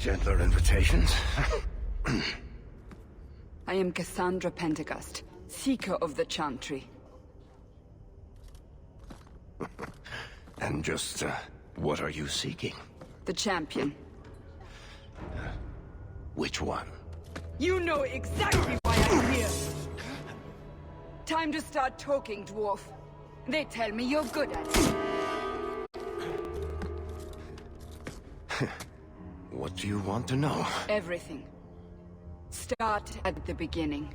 Gentler invitations. I am Cassandra Pentecost, Seeker of the Chantry. And just, what are you seeking? The champion. Which one? You know exactly why I'm here! Time to start talking, dwarf. They tell me you're good at it. What do you want to know? Everything. Start at the beginning.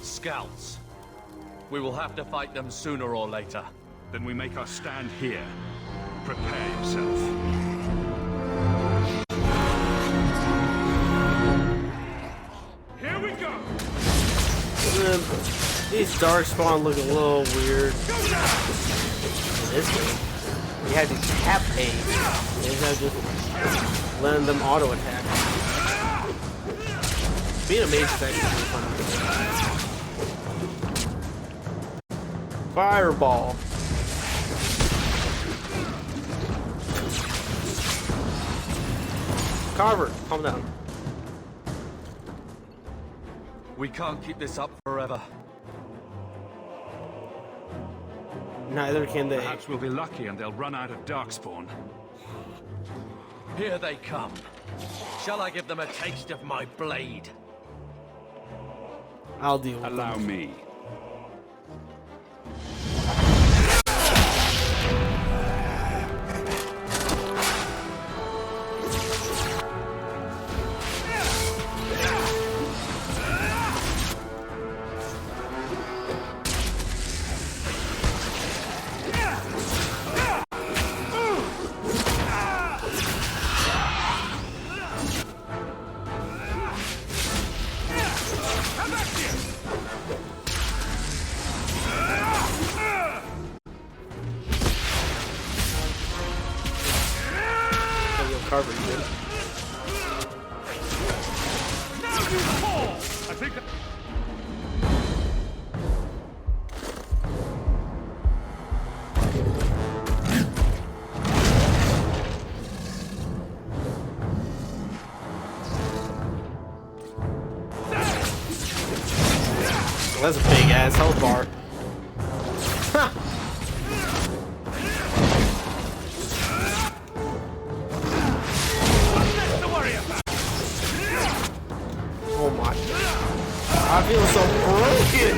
Scouts. We will have to fight them sooner or later. Then we make our stand here. Prepare yourself. Here we go! These darkspawn look a little weird. This game, you have to tap aim. Instead of just letting them auto attack. Being a mage is actually really fun. Fireball. Carver, calm down. We can't keep this up forever. Neither can they. Perhaps we'll be lucky and they'll run out of darkspawn. Here they come. Shall I give them a taste of my blade? I'll deal with Allow them. me. Carver, you did. Now you fall! I think that... Well, that's a big ass health bar. Oh my. I feel so broken.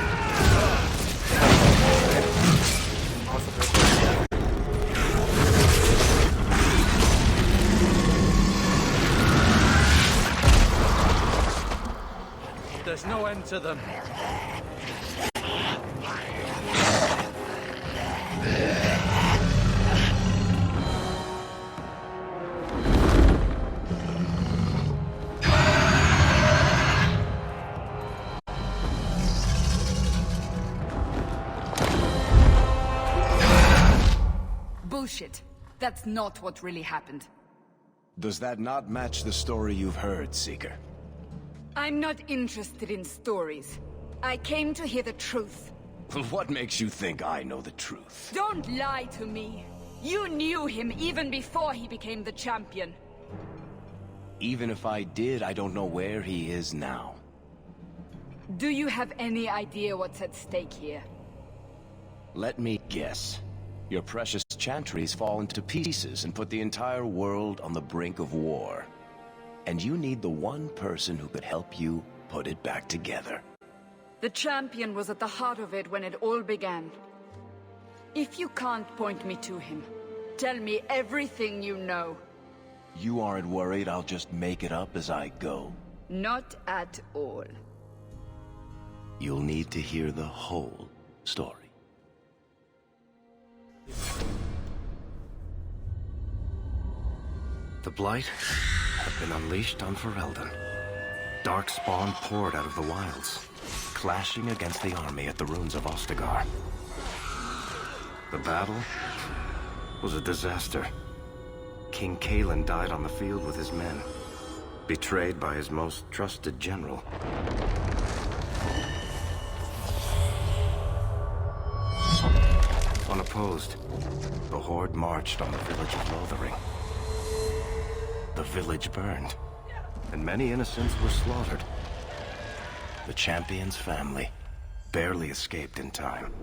There's no end to them. Bullshit. That's not what really happened. Does that not match the story you've heard, Seeker? I'm not interested in stories. I came to hear the truth. What makes you think I know the truth? Don't lie to me. You knew him even before he became the champion. Even if I did, I don't know where he is now. Do you have any idea what's at stake here? Let me guess. Your precious chantries fall into pieces and put the entire world on the brink of war. And you need the one person who could help you put it back together. The champion was at the heart of it when it all began. If you can't point me to him, tell me everything you know. You aren't worried I'll just make it up as I go? Not at all. You'll need to hear the whole story. The Blight have been unleashed on Ferelden. Darkspawn poured out of the wilds, clashing against the army at the ruins of Ostagar. The battle was a disaster. King Cailan died on the field with his men, betrayed by his most trusted general. Unopposed, the Horde marched on the village of Lothering. The village burned, and many innocents were slaughtered. The champion's family barely escaped in time.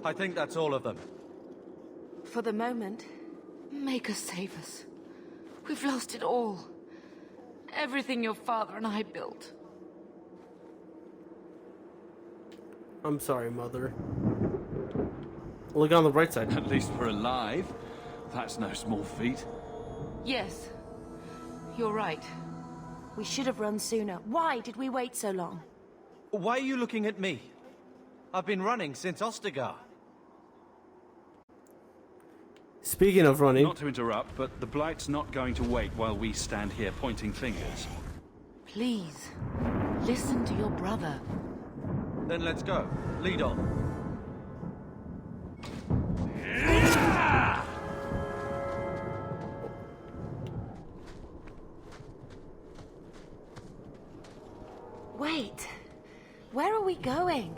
I think that's all of them. For the moment, Maker save us. We've lost it all. Everything your father and I built. I'm sorry, Mother. Look on the right side. At least we're alive. That's no small feat. Yes, you're right. We should have run sooner. Why did we wait so long? Why are you looking at me? I've been running since Ostagar. Speaking of running... Not to interrupt, but the Blight's not going to wait while we stand here pointing fingers. Please, listen to your brother. Then let's go. Lead on. Wait. Where are we going?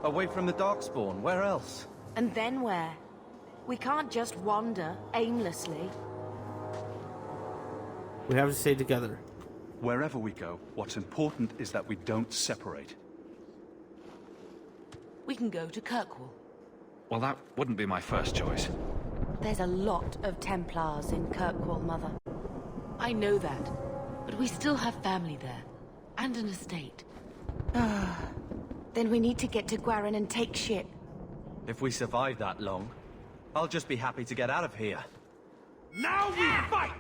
Away from the Darkspawn. Where else? And then where? We can't just wander aimlessly. We have to stay together. Wherever we go, what's important is that we don't separate. We can go to Kirkwall. Well, that wouldn't be my first choice. There's a lot of Templars in Kirkwall, Mother. I know that, but we still have family there, and an estate. Then we need to get to Gwarin and take ship. If we survive that long, I'll just be happy to get out of here. Now we fight!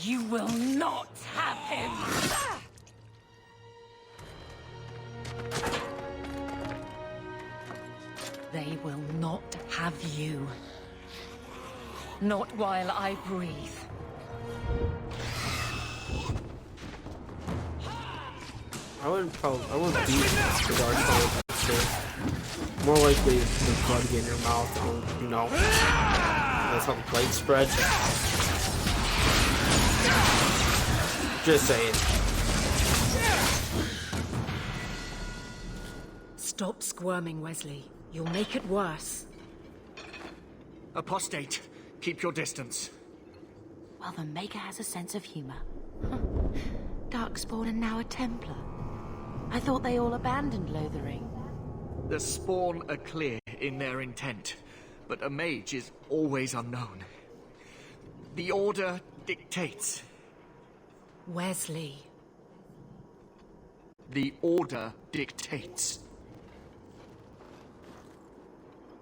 You will not have him! They will not have you. Not while I breathe. I wouldn't beat the Darkspawn. More likely it's the blood get in your mouth. No. That's how the blade spreads. Just saying. Stop squirming, Wesley. You'll make it worse. Apostate, keep your distance. Well, the Maker has a sense of humor. Darkspawn and now a Templar. I thought they all abandoned Lothering. The Spawn are clear in their intent, but a mage is always unknown. The Order dictates. Wesley. The Order dictates.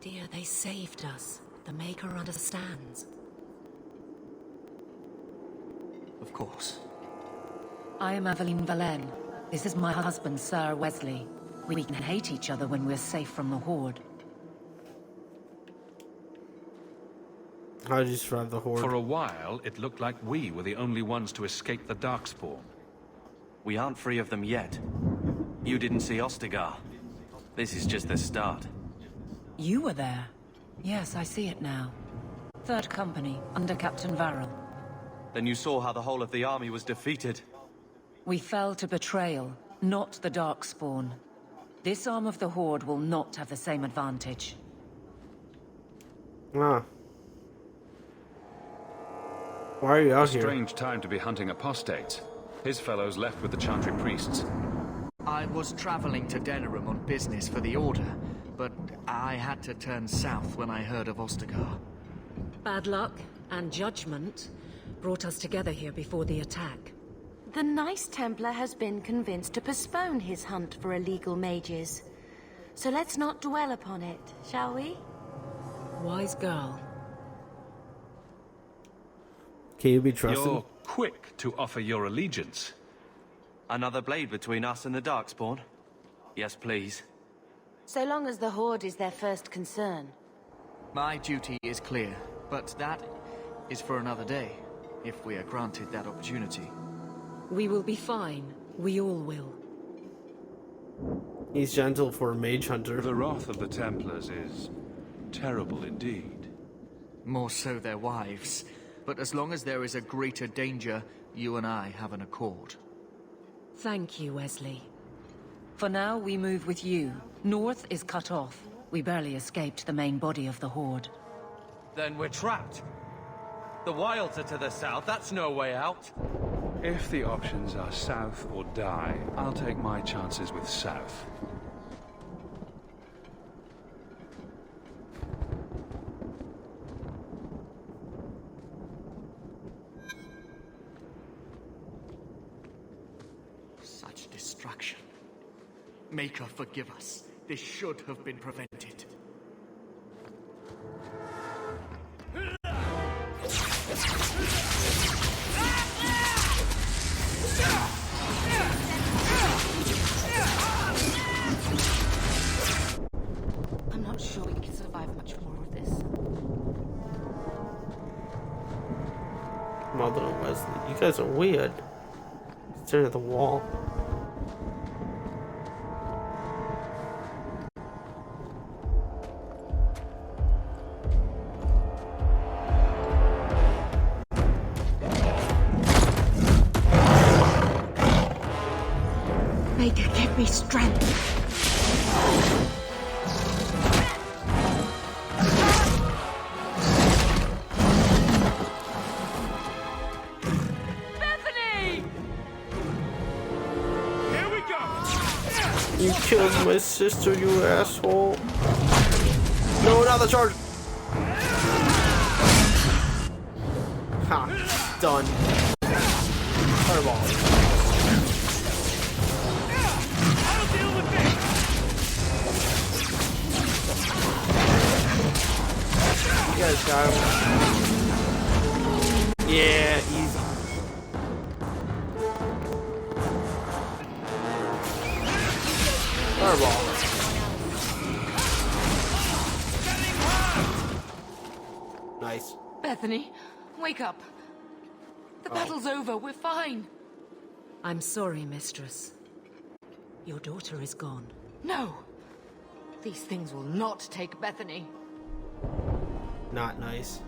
Dear, they saved us. The Maker understands. Of course. I am Aveline Valen. This is my husband, Sir Wesley. We can hate each other when we're safe from the Horde. How did you survive the Horde? For a while, it looked like we were the only ones to escape the Darkspawn. We aren't free of them yet. You didn't see Ostagar. This is just the start. You were there. Yes, I see it now. Third Company, under Captain Varric. Then you saw how the whole of the army was defeated. We fell to betrayal, not the Darkspawn. This arm of the Horde will not have the same advantage. Ah. Why are you out here? Strange time to be hunting apostates. His fellows left with the Chantry priests. I was traveling to Denerim on business for the Order, but I had to turn south when I heard of Ostagar. Bad luck and judgment brought us together here before the attack. The Nice Templar has been convinced to postpone his hunt for illegal mages. So let's not dwell upon it, shall we? Wise girl. Can you be trusted? You're quick to offer your allegiance. Another blade between us and the Darkspawn? Yes, please. So long as the Horde is their first concern. My duty is clear, but that is for another day, if we are granted that opportunity. We will be fine. We all will. He's gentle for a mage hunter. The wrath of the Templars is terrible indeed. More so their wives. But as long as there is a greater danger, you and I have an accord. Thank you, Wesley. For now, we move with you. North is cut off. We barely escaped the main body of the Horde. Then we're trapped. The wilds are to the south. That's no way out. If the options are south or die, I'll take my chances with south. Such destruction. Maker, forgive us. This should have been prevented. I'm not sure we can survive much more of this. Mother and Wesley, you guys are weird. Staring at the wall. Maker, give me strength. You killed my sister, you asshole. No, not the charge. Ha, done. Fireball. You guys got him. Yeah, easy. Fireball. Nice. Bethany, wake up. The battle's over. We're fine. I'm sorry, mistress. Your daughter is gone. No. These things will not take Bethany. Not nice.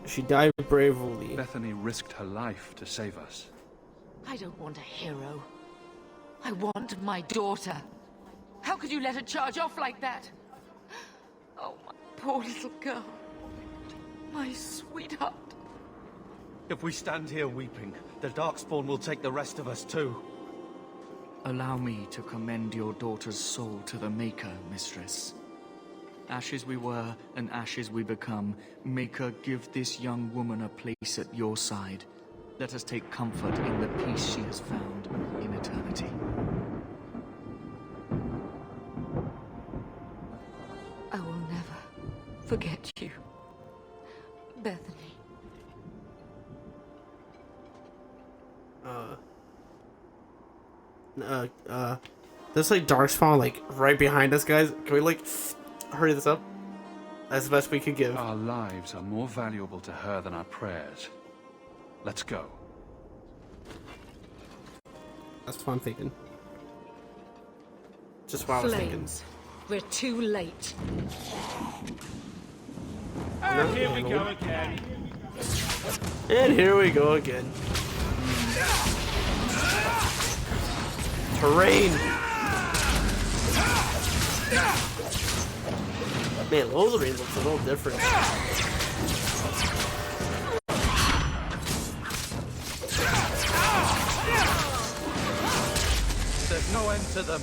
She died bravely. Bethany risked her life to save us. I don't want a hero. I want my daughter. How could you let her charge off like that? Oh, my poor little girl. My sweetheart. If we stand here weeping, the Darkspawn will take the rest of us too. Allow me to commend your daughter's soul to the Maker, mistress. Ashes we were, and ashes we become. Maker, give this young woman a place at your side. Let us take comfort in the peace she has found in eternity. I will never forget you, Bethany. There's like Darkspawn like right behind us, guys. Can we like hurry this up? That's the best we could give. Our lives are more valuable to her than our prayers. Let's go. That's what I'm thinking. Just what I was thinking. Flames. We're too late. And here we go again. And here we go again. Terrain. Man, Lothering looks a little different. There's no end to them.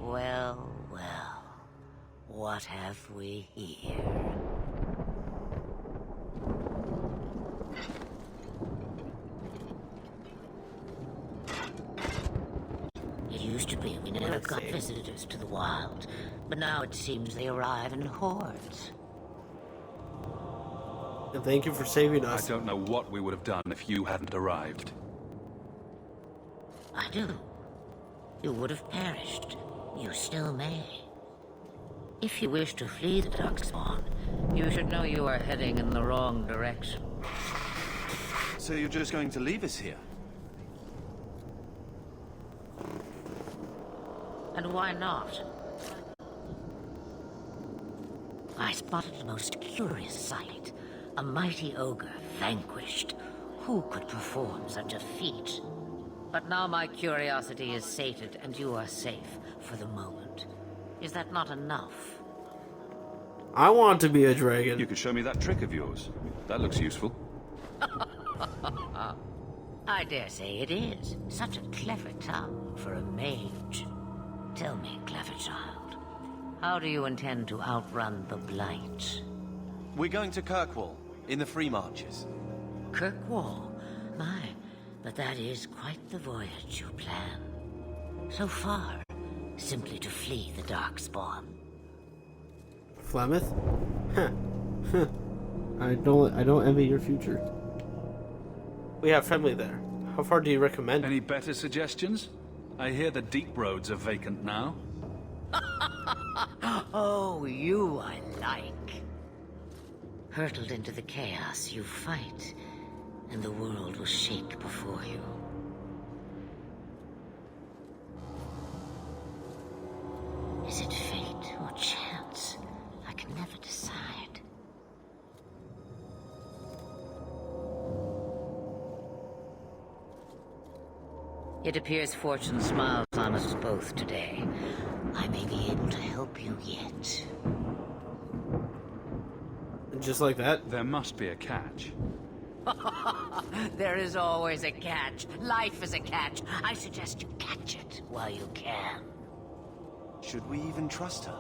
Well, well, what have we here? It used to be we never got visitors to the wild, but now it seems they arrive in hordes. And thank you for saving I us. don't know what we would have done if you hadn't arrived. I do. You would have perished. You still may. If you wish to flee the Darkspawn, you should know you are heading in the wrong direction. So you're just going to leave us here? And why not? I spotted a most curious sight. A mighty ogre vanquished. Who could perform such a feat? But now my curiosity is sated, and you are safe for the moment. Is that not enough? I want to be a dragon. You could show me that trick of yours. That looks useful. I dare say it is. Such a clever tongue for a mage. Tell me, clever child, how do you intend to outrun the Blight? We're going to Kirkwall, in the Free Marches. Kirkwall? My, but that is quite the voyage you plan. So far, simply to flee the Darkspawn. Flemeth? Huh. I don't envy your future. We have family there. How far do you recommend? Any better suggestions? I hear the deep roads are vacant now. Oh, you I like. Hurtled into the chaos you fight, and the world will shake before you. Is it fate or chance? I can never decide. It appears fortune smiles on us both today. I may be able to help you yet. Just like that? There must be a catch. There is always a catch. Life is a catch. I suggest you catch it while you can. Should we even trust her?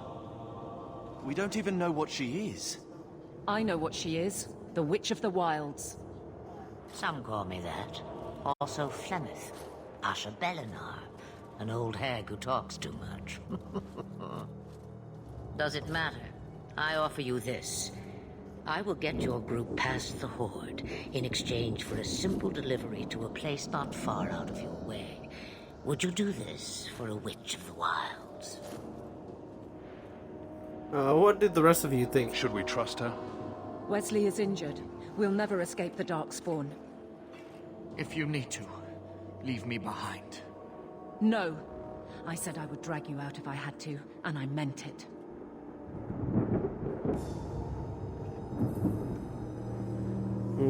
We don't even know what she is. I know what she is. The Witch of the Wilds. Some call me that. Also Flemeth. Asha Belinar. An old hag who talks too much. Does it matter? I offer you this. I will get your group past the Horde in exchange for a simple delivery to a place not far out of your way. Would you do this for a Witch of the Wilds? What did the rest of you think? Should we trust her? Wesley is injured. We'll never escape the Darkspawn. If you need to, leave me behind. No. I said I would drag you out if I had to, and I meant it.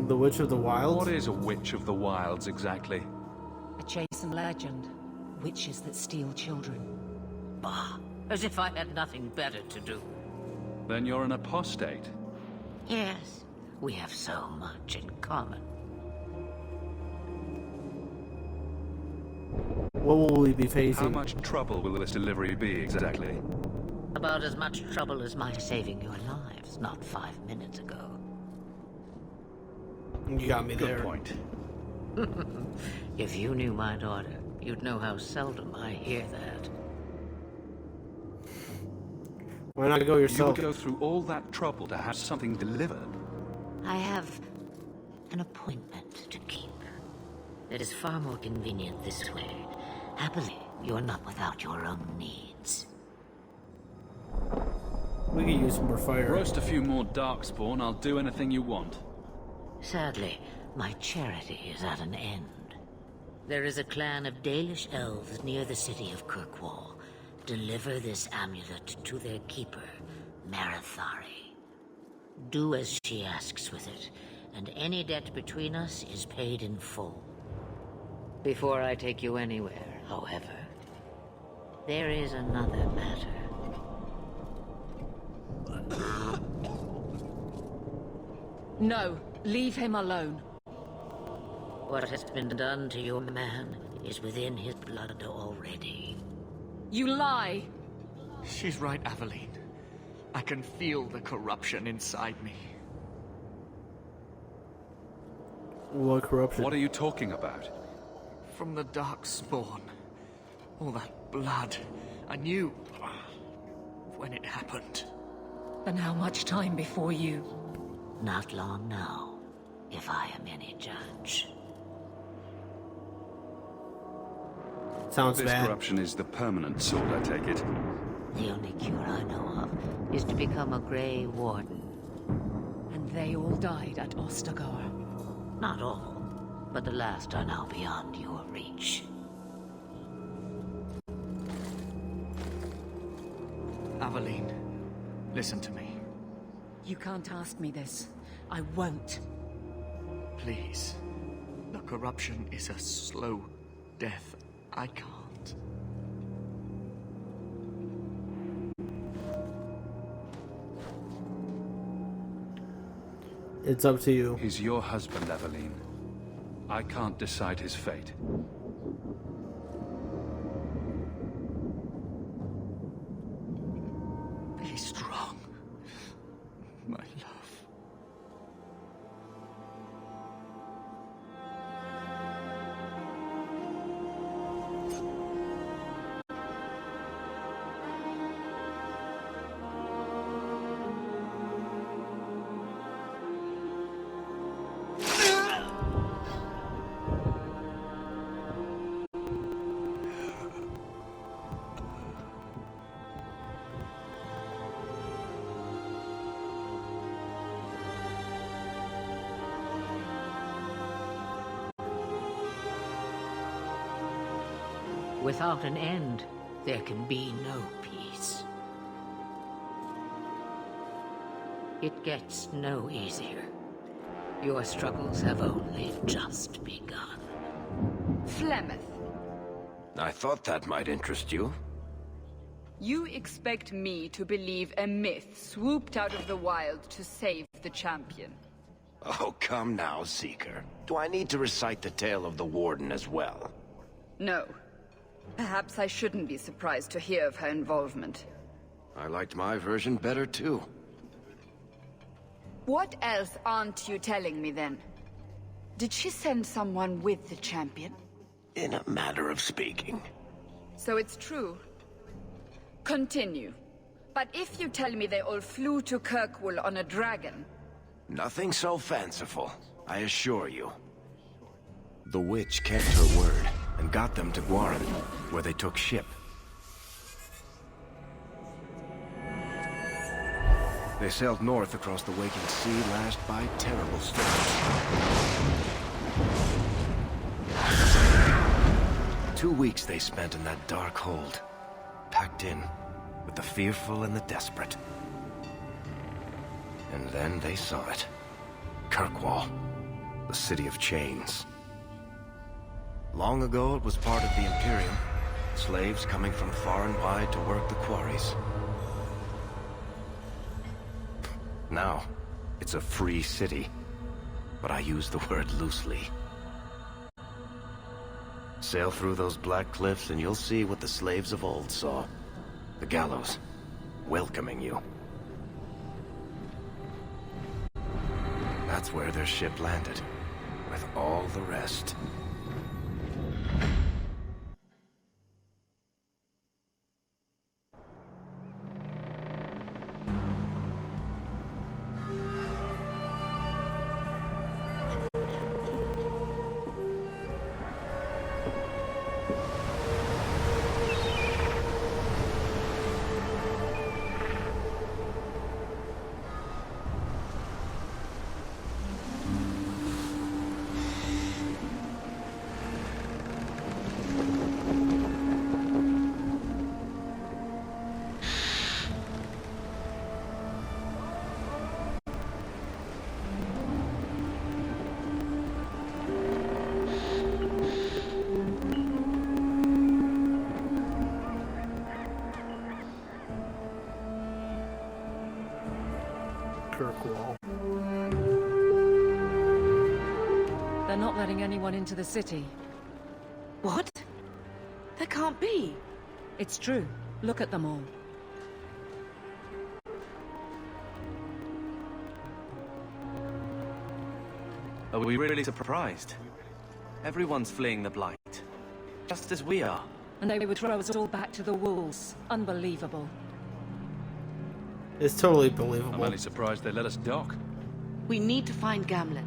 The Witch of the Wilds? What is a Witch of the Wilds exactly? A chaser Saxon legend. Witches that steal children. Bah, as if I had nothing better to do. Then you're an apostate. Yes, we have so much in common. What will we be facing? How much trouble will this delivery be exactly? About as much trouble as my saving your lives not 5 minutes ago. You got me there. Good point. If you knew my daughter, you'd know how seldom I hear that. Why not go You yourself? would go through all that trouble to have something delivered. I have an appointment to keep. It is far more convenient this way. Happily, you're not without your own needs. We could use some more fire. Roast a few more darkspawn, I'll do anything you want. Sadly, my charity is at an end. There is a clan of Dalish elves near the city of Kirkwall. Deliver this amulet to their keeper, Marithari. Do as she asks with it, and any debt between us is paid in full. Before I take you anywhere, however, there is another matter. No, leave him alone. What has been done to your man is within his blood already. You lie! She's right, Aveline. I can feel the corruption inside me. What corruption? What are you talking about? From the darkspawn. All that blood. I knew when it happened. And how much time before you? Not long now, if I am any judge. Sounds This bad. corruption is the permanent sort, I take it. The only cure I know of is to become a Gray Warden. And they all died at Ostagar. Not all, but the last are now beyond your reach. Aveline, listen to me. You can't ask me this. I won't. Please. The corruption is a slow death. I can't. It's up to you. He's your husband, Aveline. I can't decide his fate. Be strong, my love. Without an end, there can be no peace. It gets no easier. Your struggles have only just begun. Flemeth, I thought that might interest you. you expect me to believe a myth swooped out of the wild to save the champion? Oh, come now, Seeker. Do I need to recite the tale of the Warden as well? No. Perhaps I shouldn't be surprised to hear of her involvement. I liked my version better, too. What else aren't you telling me, then? Did she send someone with the champion? In a matter of speaking. So it's true. Continue. But if you tell me they all flew to Kirkwall on a dragon... Nothing so fanciful, I assure you. The witch kept her word, and got them to Guaran, where they took ship. They sailed north across the waking sea, lashed by terrible storms. 2 weeks they spent in that dark hold, packed in with the fearful and the desperate. And then they saw it. Kirkwall, the city of chains. Long ago, it was part of the Imperium. Slaves coming from far and wide to work the quarries. Now, it's a free city. But I use the word loosely. Sail through those black cliffs and you'll see what the slaves of old saw. The gallows, welcoming you. That's where their ship landed, with all the rest. They're not letting anyone into the city. What? There can't be. It's true. Look at them all. Are we really surprised? Everyone's fleeing the Blight. Just as we are. And they would throw us all back to the wolves. Unbelievable. It's totally I'm believable. only surprised they let us dock. We need to find Gamlen.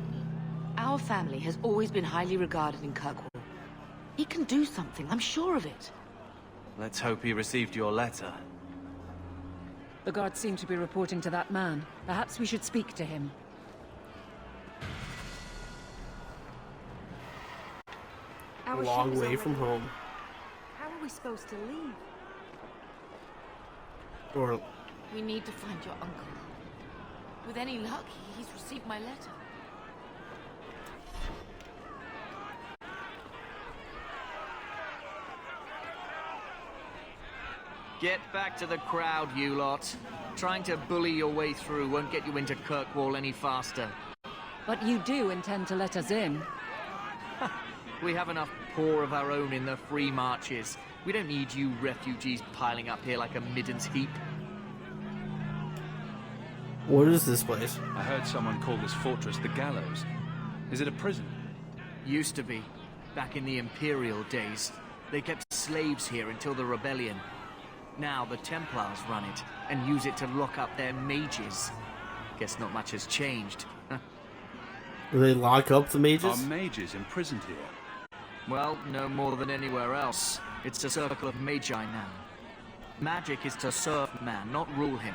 Our family has always been highly regarded in Kirkwall. He can do something, I'm sure of it. Let's hope he received your letter. The guards seem to be reporting to that man. Perhaps we should speak to him. A long way from home. How are we supposed to leave? Or We need to find your uncle. With any luck, he's received my letter. Get back to the crowd, you lot. Trying to bully your way through won't get you into Kirkwall any faster. But you do intend to let us in. We have enough poor of our own in the free marches. We don't need you refugees piling up here like a middens heap. what is this place? I heard someone call this fortress the Gallows. Is it a prison? Used to be. Back in the Imperial days. They kept slaves here until the rebellion. Now the Templars run it, and use it to lock up their mages. Guess not much has changed. Do they lock up the mages? Are mages imprisoned here? Well, no more than anywhere else. It's a circle of magi now. Magic is to serve man, not rule him.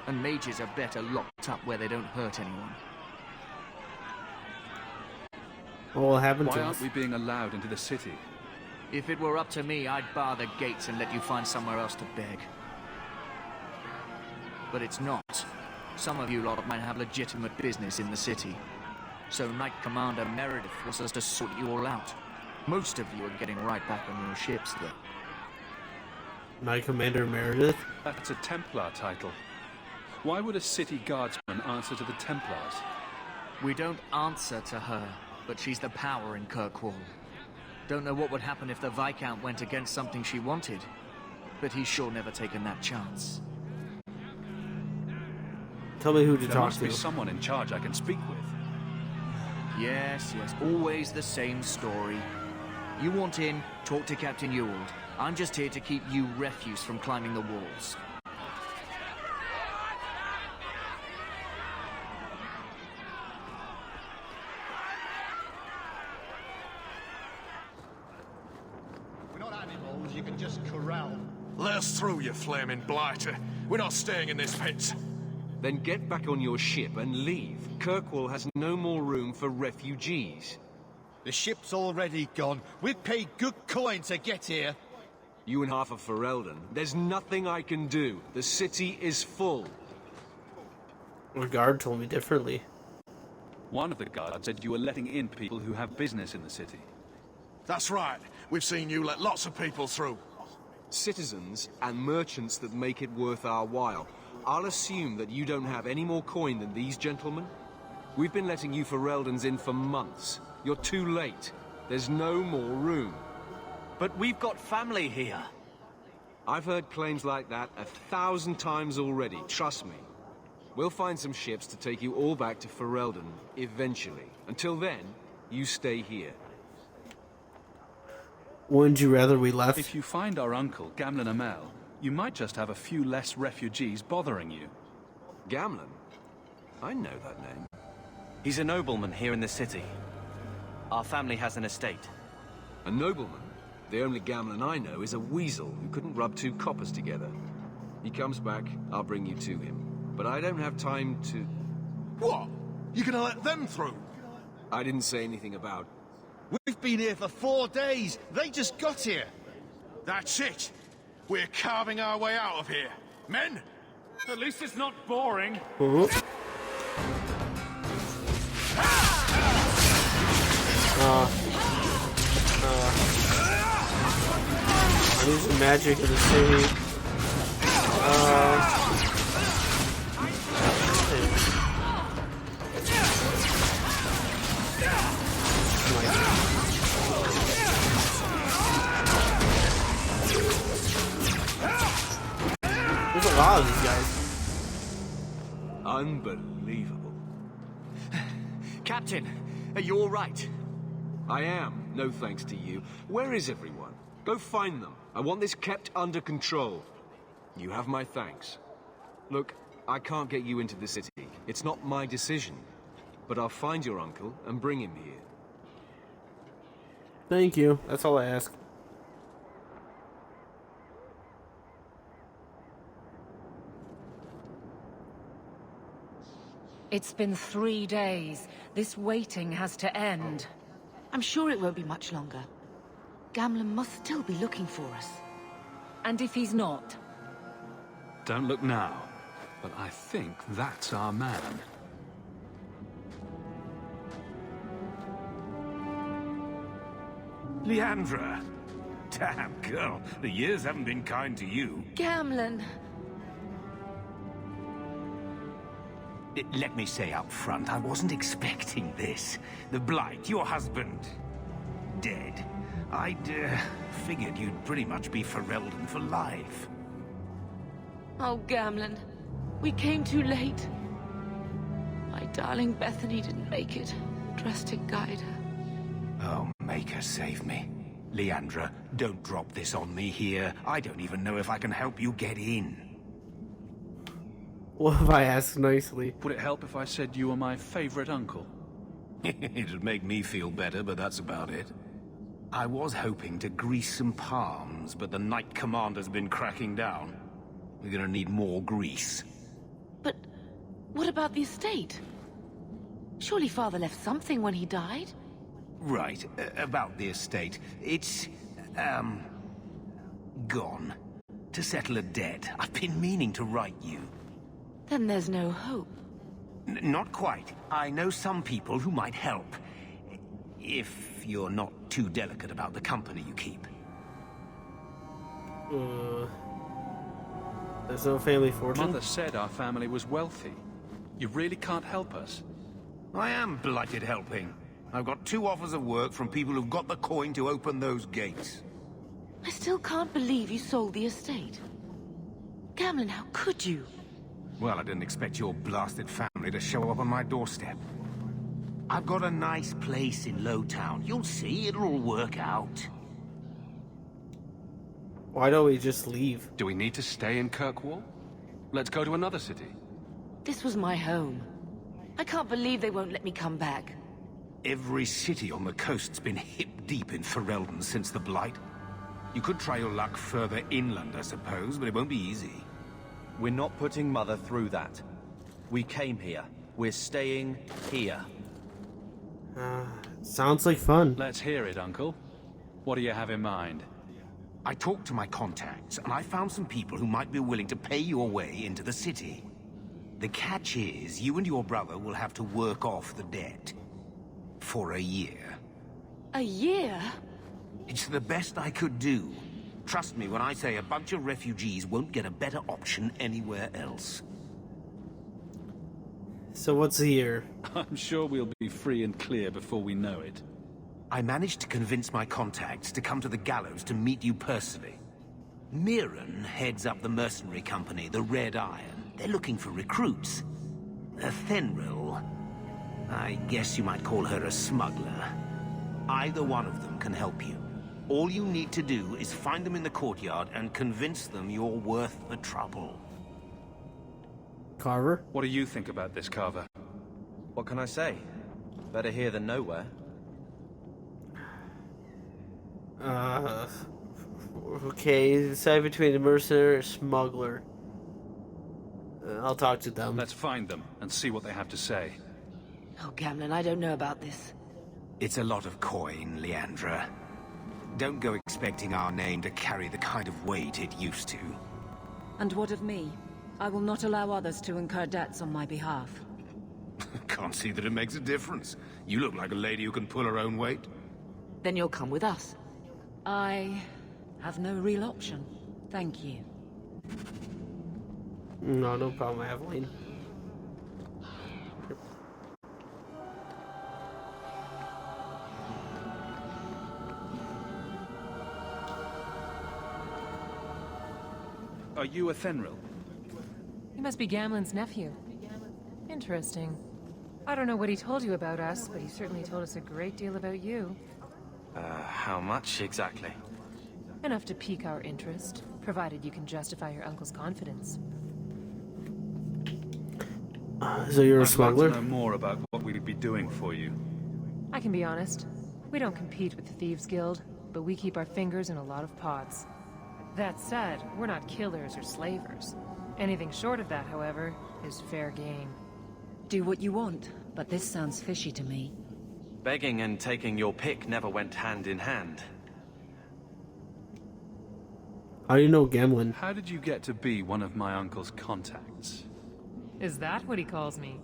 And mages are better locked up where they don't hurt anyone. What will happen Why to aren't us? we being allowed into the city? If it were up to me, I'd bar the gates and let you find somewhere else to beg. But it's not. Some of you lot might have legitimate business in the city. So Knight Commander Meredith wants us to sort you all out. Most of you are getting right back on your ships, though. Knight Commander Meredith? That's a Templar title. Why would a city guardsman answer to the Templars? We don't answer to her, but she's the power in Kirkwall. Don't know what would happen if the Viscount went against something she wanted, but he's sure never taken that chance. Tell me who to There talk must to. be someone in charge I can speak with. Yes, always the same story. You want in, talk to Captain Ewald. I'm just here to keep you refuse from climbing the walls. We're not animals you can just corral. Let us through, you flaming blighter. We're not staying in this pit. Then get back on your ship and leave. Kirkwall has no more room for refugees. The ship's already gone. We've paid good coin to get here. You and half of Ferelden. There's nothing I can do. The city is full. The guard told me differently. One of the guards said you were letting in people who have business in the city. That's right. We've seen you let lots of people through. Citizens and merchants that make it worth our while. I'll assume that you don't have any more coin than these gentlemen? We've been letting you Ferelden's in for months. You're too late. There's no more room. But we've got family here. I've heard claims like that 1,000 times already, trust me. We'll find some ships to take you all back to Ferelden, eventually. Until then, you stay here. Wouldn't you rather we left? If you find our uncle, Gamlen Amel, you might just have a few less refugees bothering you. Gamlen? I know that name. He's a nobleman here in the city. Our family has an estate. A nobleman? The only Gamlen I know is a weasel who couldn't rub 2 coppers together. He comes back, I'll bring you to him. But I don't have time to... What? You gonna let them through? I didn't say anything about... We've been here for 4 days. They just got here. That's it. We're carving our way out of here. Men? At least it's not boring. I need the magic of the city. There's a lot of these guys. Unbelievable. Captain, are you all right? I am, no thanks to you. Where is everyone? Go find them. I want this kept under control. You have my thanks. Look, I can't get you into the city. It's not my decision. But I'll find your uncle and bring him here. Thank you. That's all I ask. It's been 3 days. This waiting has to end. I'm sure it won't be much longer. Gamlen must still be looking for us. And if he's not? Don't look now, but I think that's our man. Leandra. Damn, girl. The years haven't been kind to you. Gamlen. Let me say up front, I wasn't expecting this. The Blight, your husband, dead. I'd figured you'd pretty much be Ferelden for life. Oh, Gamlen. We came too late. My darling Bethany didn't make it. Drastic guide her. Oh, Maker, save me. Leandra, don't drop this on me here. I don't even know if I can help you get in. What if I ask nicely? Would it help if I said you were my favorite uncle? It'd make me feel better, but that's about it. I was hoping to grease some palms, but the Knight Commander's been cracking down. We're gonna need more grease. But what about the estate? Surely Father left something when he died? Right, about the estate. It's, gone. To settle a debt. I've been meaning to write you. Then there's no hope. Not quite. I know some people who might help. If you're not too delicate about the company you keep. There's no family fortune? Mother said our family was wealthy. You really can't help us. I am blighted helping. I've got 2 offers of work from people who've got the coin to open those gates. I still can't believe you sold the estate. Gamlen, how could you? Well, I didn't expect your blasted family to show up on my doorstep. I've got a nice place in Lowtown. You'll see, it'll all work out. Why don't we just leave? Do we need to stay in Kirkwall? Let's go to another city. This was my home. I can't believe they won't let me come back. Every city on the coast's been hip-deep in Ferelden since the Blight. You could try your luck further inland, I suppose, but it won't be easy. We're not putting Mother through that. We came here. We're staying here. Sounds like fun. Let's hear it, Uncle. What do you have in mind? I talked to my contacts, and I found some people who might be willing to pay your way into the city. The catch is, you and your brother will have to work off the debt. For a year. A year? It's the best I could do. Trust me when I say a bunch of refugees won't get a better option anywhere else. So what's here? I'm sure we'll be free and clear before we know it. I managed to convince my contacts to come to the gallows to meet you personally. Mirren heads up the mercenary company, the Red Iron. They're looking for recruits. Fenrir, I guess you might call her a smuggler. Either one of them can help you. All you need to do is find them in the courtyard and convince them you're worth the trouble. Carver? What do you think about this, Carver? What can I say? Better here than nowhere. Okay, decide between the mercenary or smuggler. I'll talk to them. Let's find them and see what they have to say. Oh, Gamlen, I don't know about this. It's a lot of coin, Leandra. Don't go expecting our name to carry the kind of weight it used to. And what of me? I will not allow others to incur debts on my behalf. Can't see that it makes a difference. You look like a lady who can pull her own weight. Then you'll come with us. I have no real option. Thank you. No problem, Evelyn. Are you a Thenril? He must be Gamlen's nephew. Interesting. I don't know what he told you about us, but he certainly told us a great deal about you. How much exactly? Enough to pique our interest, provided you can justify your uncle's confidence. So you're a smuggler? I'd like to know more about what we'd be doing for you. I can be honest. We don't compete with the Thieves Guild, but we keep our fingers in a lot of pots. That said, we're not killers or slavers. Anything short of that, however, is fair game. Do what you want, but this sounds fishy to me. Begging and taking your pick never went hand in hand. How do you know Gamlen? How did you get to be one of my uncle's contacts? Is that what he calls me?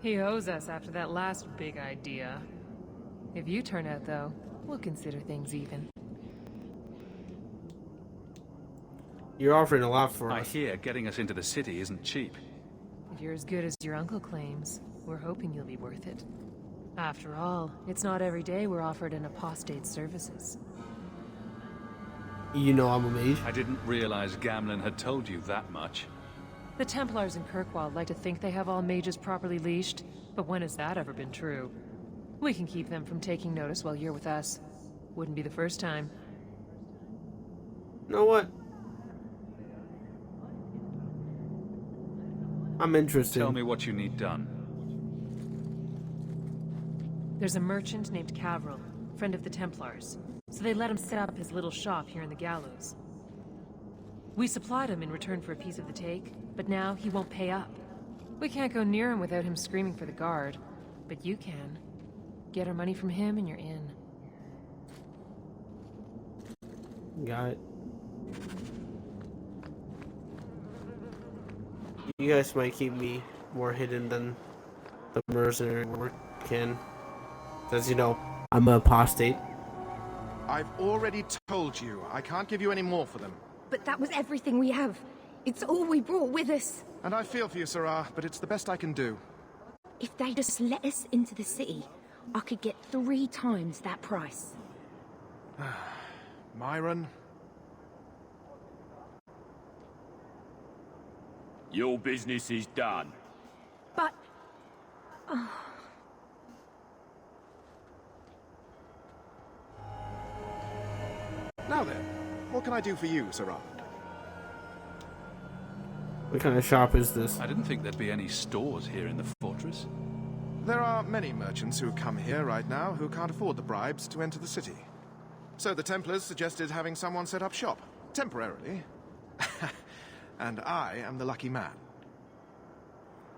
He owes us after that last big idea. If you turn out, though, we'll consider things even. You're offering a lot for us. I hear getting us into the city isn't cheap. If you're as good as your uncle claims, we're hoping you'll be worth it. After all, it's not every day we're offered an apostate's services. You know I'm a mage. I didn't realize Gamlen had told you that much. The Templars in Kirkwall like to think they have all mages properly leashed, but when has that ever been true? We can keep them from taking notice while you're with us. Wouldn't be the first time. You know what? I'm interested. Tell me what you need done. There's a merchant named Cavril, friend of the Templars, so they let him set up his little shop here in the gallows. We supplied him in return for a piece of the take, but now he won't pay up. We can't go near him without him screaming for the guard, but you can. Get our money from him and you're in. Got it. You guys might keep me more hidden than the mercenary can. As you know, I'm an apostate. I've already told you, I can't give you any more for them. But that was everything we have. It's all we brought with us. And I feel for you, Sarah, but it's the best I can do. If they just let us into the city, I could get 3 times that price. Myron? Your business is done. But... Oh. Now then, what can I do for you, Sarah? What kind of shop is this? I didn't think there'd be any stores here in the fortress. There are many merchants who come here right now who can't afford the bribes to enter the city. So the Templars suggested having someone set up shop, temporarily. And I am the lucky man.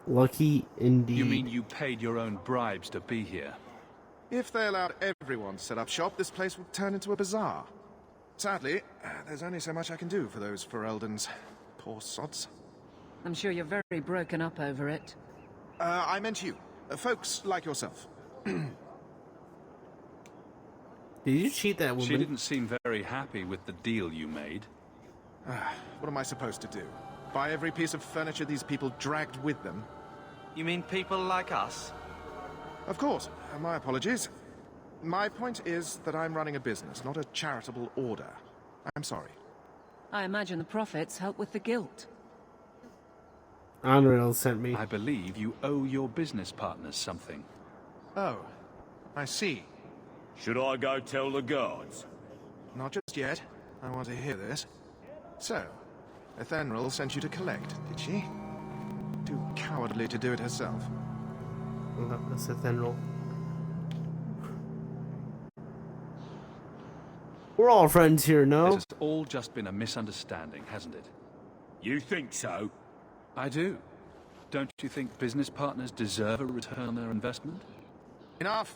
Lucky indeed. You mean you paid your own bribes to be here? If they allowed everyone to set up shop, this place would turn into a bazaar. Sadly, there's only so much I can do for those Fereldans. Poor sods. I'm sure you're very broken up over it. I meant you. Folks like yourself. Did you cheat that woman? She didn't seem very happy with the deal you made. What am I supposed to do? Buy every piece of furniture these people dragged with them? You mean people like us? Of course. My apologies. My point is that I'm running a business, not a charitable order. I'm sorry. I imagine the profits help with the guilt. Unreal sent me. I believe you owe your business partners something. Oh, I see. Should I go tell the guards? Not just yet. I want to hear this. So, Ethenril sent you to collect, did she? Too cowardly to do it herself. That's Ethenril. We're all friends here, no? This has all just been a misunderstanding, hasn't it? You think so? I do. Don't you think business partners deserve a return on their investment? Enough.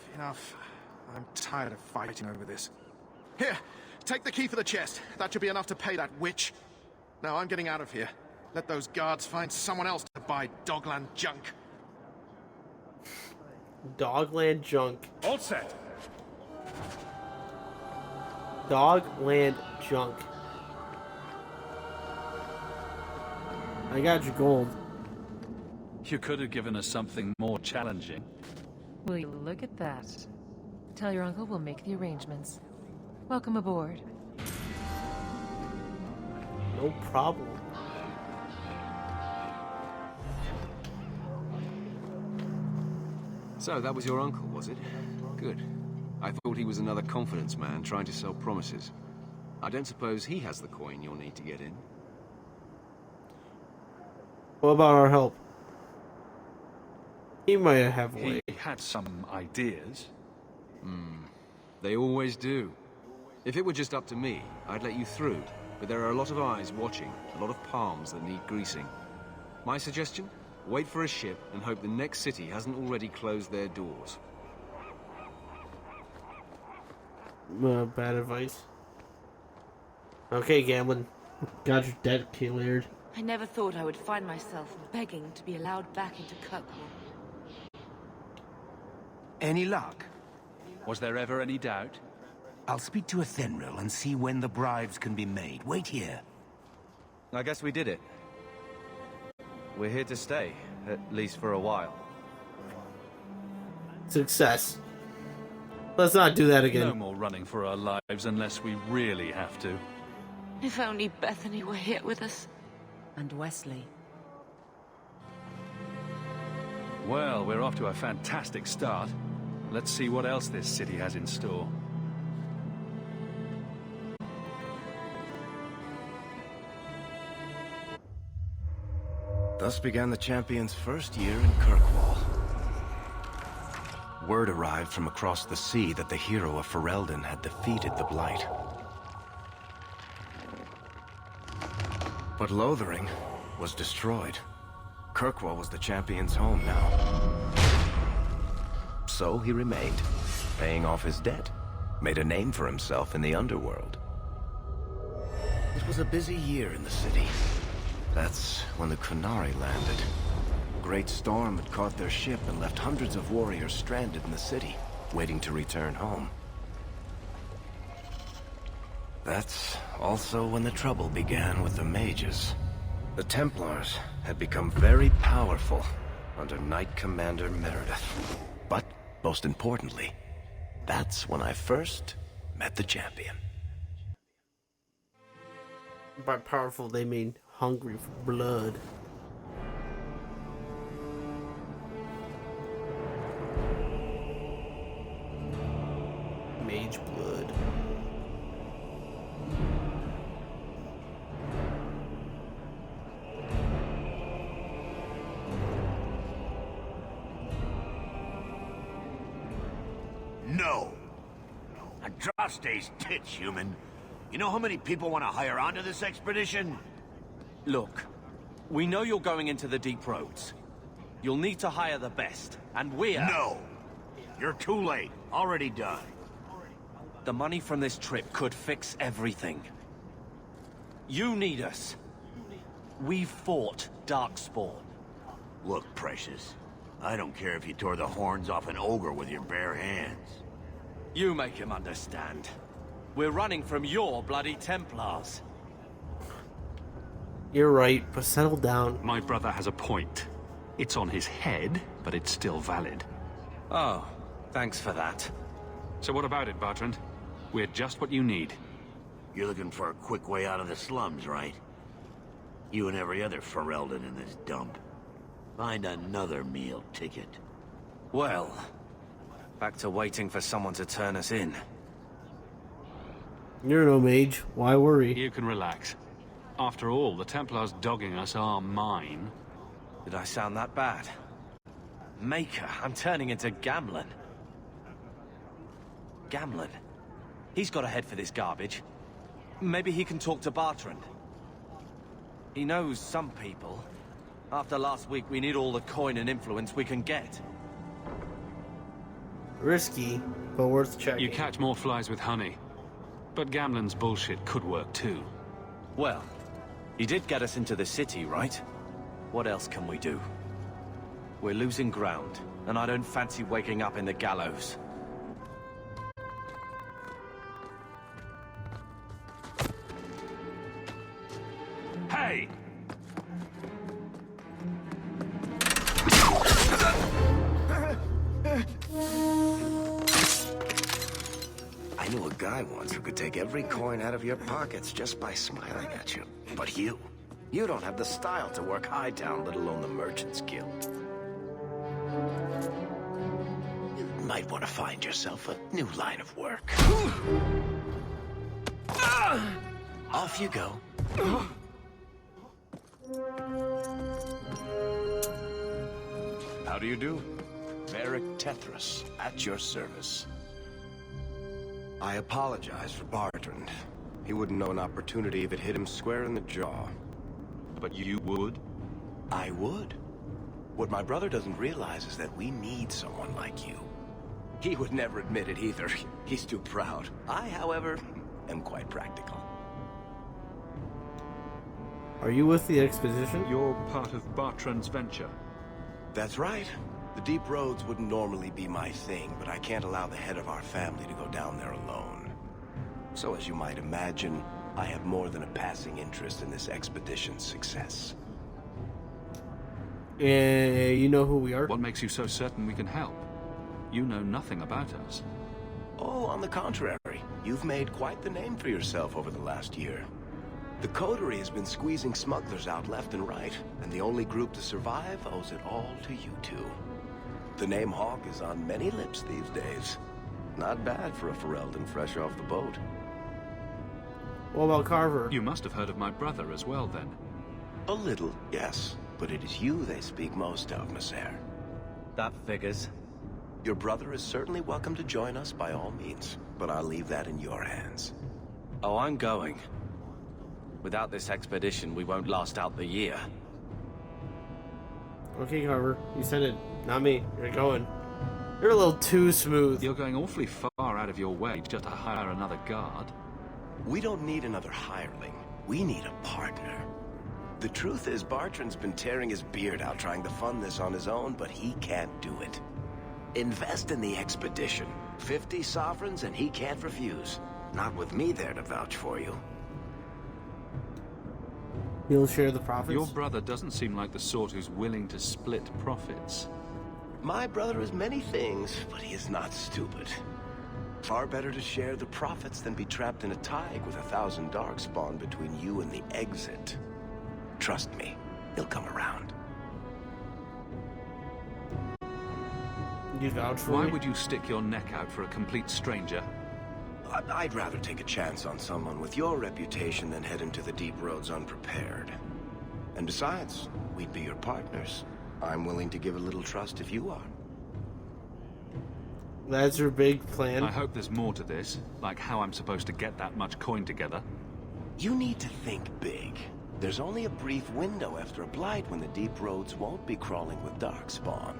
I'm tired of fighting over this. Here, take the key for the chest. That should be enough to pay that witch. Now I'm getting out of here. Let those guards find someone else to buy Dogland junk. Dogland junk. All set. Dogland junk. I got your gold. You could have given us something more challenging. Will you look at that? Tell your uncle we'll make the arrangements. Welcome aboard. No problem. So, that was your uncle, was it? Good. I thought he was another confidence man trying to sell promises. I don't suppose he has the coin you'll need to get in. What about our help? He might have He had some ideas. They always do. If it were just up to me, I'd let you through. But there are a lot of eyes watching, a lot of palms that need greasing. My suggestion? Wait for a ship and hope the next city hasn't already closed their doors. Bad advice. Okay, Gamlen. Got your debt cleared. I never thought I would find myself begging to be allowed back into Kirkwall. Any luck? Was there ever any doubt? I'll speak to Ethenril and see when the bribes can be made. Wait here. I guess we did it. We're here to stay, at least for a while. Success. Let's not do that again. No more running for our lives unless we really have to. If only Bethany were here with us. And Wesley. Well, we're off to a fantastic start. Let's see what else this city has in store. Thus began the champion's first year in Kirkwall. Word arrived from across the sea that the hero of Ferelden had defeated the Blight. But Lothering was destroyed. Kirkwall was the champion's home now. So he remained, paying off his debt, made a name for himself in the underworld. It was a busy year in the city. That's when the Kunari landed. A great storm had caught their ship and left hundreds of warriors stranded in the city, waiting to return home. That's also when the trouble began with the mages. The Templars had become very powerful under Knight Commander Meredith. But, most importantly, that's when I first met the champion. By powerful, they mean hungry for blood. Mage blood. No. Andraste's tits, human. You know how many people want to hire onto this expedition? Look, we know you're going into the deep roads. You'll need to hire the best, and we're... No! You're too late. Already done. The money from this trip could fix everything. You need us. We've fought Darkspawn. Look, Precious. I don't care if you tore the horns off an ogre with your bare hands. You make him understand. We're running from your bloody Templars. You're right, but settle down. My brother has a point. It's on his head, but it's still valid. Oh, thanks for that. So what about it, Bertrand? We're just what you need. You're looking for a quick way out of the slums, right? You and every other Ferelden in this dump. Find another meal ticket. Well, back to waiting for someone to turn us in. You're no mage. Why worry? You can relax. After all, the Templars dogging us are mine. Did I sound that bad? Maker, I'm turning into Gamlen. Gamlen? He's got a head for this garbage. Maybe he can talk to Bertrand. He knows some people. After last week, we need all the coin and influence we can get. Risky, but worth checking. You catch more flies with honey. But Gamlen's bullshit could work too. Well, he did get us into the city, right? What else can we do? We're losing ground, and I don't fancy waking up in the gallows. Hey! I knew a guy once who could take every coin out of your pockets just by smiling at you. But you don't have the style to work Hightown, let alone the Merchants Guild. You might want to find yourself a new line of work. Off you go. How do you do? Varric Tethras, at your service. I apologize for Bertrand. He wouldn't know an opportunity if it hit him square in the jaw. But you would? I would. What my brother doesn't realize is that we need someone like you. He would never admit it either. He's too proud. I, however, am quite practical. Are you with the expedition? You're part of Bertrand's venture. That's right. The deep roads wouldn't normally be my thing, but I can't allow the head of our family to go down there alone. So as you might imagine, I have more than a passing interest in this expedition's success. You know who we are? What makes you so certain we can help? You know nothing about us. Oh, on the contrary. You've made quite the name for yourself over the last year. The Coterie has been squeezing smugglers out left and right, and the only group to survive owes it all to you two. The name Hawke is on many lips these days. Not bad for a Ferelden fresh off the boat. What about Carver? You must have heard of my brother as well, then. A little, yes. But it is you they speak most of, Messer. That figures. Your brother is certainly welcome to join us by all means, but I'll leave that in your hands. Oh, I'm going. Without this expedition, we won't last out the year. Okay, Carver. You said it. Not me. You're going. You're a little too smooth. You're going awfully far out of your way just to hire another guard. We don't need another hireling. We need a partner. The truth is, Bertrand's been tearing his beard out trying to fund this on his own, but he can't do it. Invest in the expedition. 50 sovereigns and he can't refuse. Not with me there to vouch for you. You'll share the profits? Your brother doesn't seem like the sort who's willing to split profits. My brother is many things, but he is not stupid. Far better to share the profits than be trapped in a tide with 1,000 darkspawn between you and the exit. Trust me, he'll come around. You vouch for Why me? would you stick your neck out for a complete stranger? I'd rather take a chance on someone with your reputation than head into the deep roads unprepared. And besides, we'd be your partners. I'm willing to give a little trust if you are. That's your big plan? I hope there's more to this, like how I'm supposed to get that much coin together. You need to think big. There's only a brief window after a blight when the deep roads won't be crawling with darkspawn.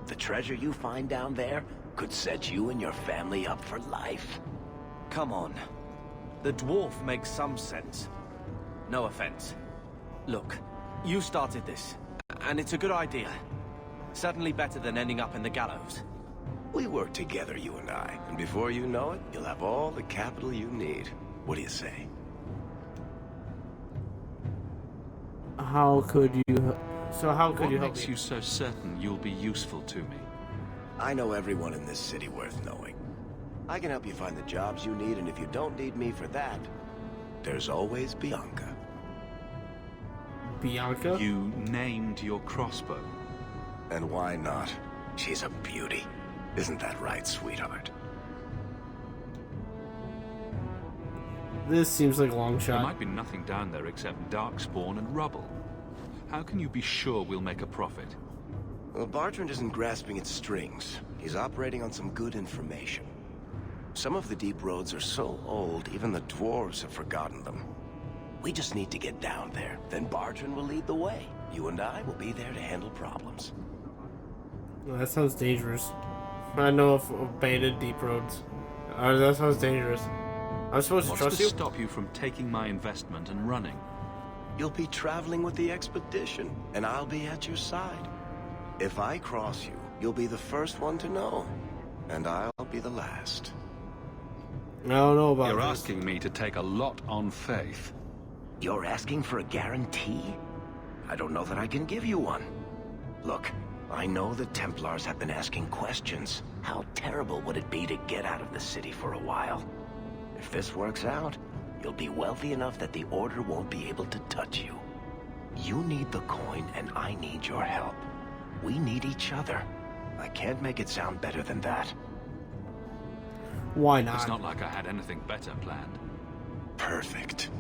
The treasure you find down there could set you and your family up for life. Come on. The dwarf makes some sense. No offense. Look, you started this, and it's a good idea. Certainly better than ending up in the gallows. We work together, you and I, and before you know it, you'll have all the capital you need. What do you say? How could you... So how could you help me? What makes you so certain you'll be useful to me? I know everyone in this city worth knowing. I can help you find the jobs you need, and if you don't need me for that, there's always Bianca. Bianca? You named your crossbow. And why not? She's a beauty. Isn't that right, sweetheart? This seems like a long shot. There might be nothing down there except darkspawn and rubble. How can you be sure we'll make a profit? Well, Bartrand isn't grasping at strings. He's operating on some good information. Some of the deep roads are so old, even the dwarves have forgotten them. We just need to get down there. Then Bartrand will lead the way. You and I will be there to handle problems. Well, that sounds dangerous. I know of abandoned deep roads. That sounds dangerous. I'm supposed to trust you? What's to stop you from taking my investment and running? You'll be traveling with the expedition, and I'll be at your side. If I cross you, you'll be the first one to know, and I'll be the last. I don't know about You're this. asking me to take a lot on faith. You're asking for a guarantee? I don't know that I can give you one. Look, I know the Templars have been asking questions. How terrible would it be to get out of the city for a while? If this works out, you'll be wealthy enough that the Order won't be able to touch you. You need the coin, and I need your help. We need each other. I can't make it sound better than that. Why not? It's not like I had anything better planned. Perfect.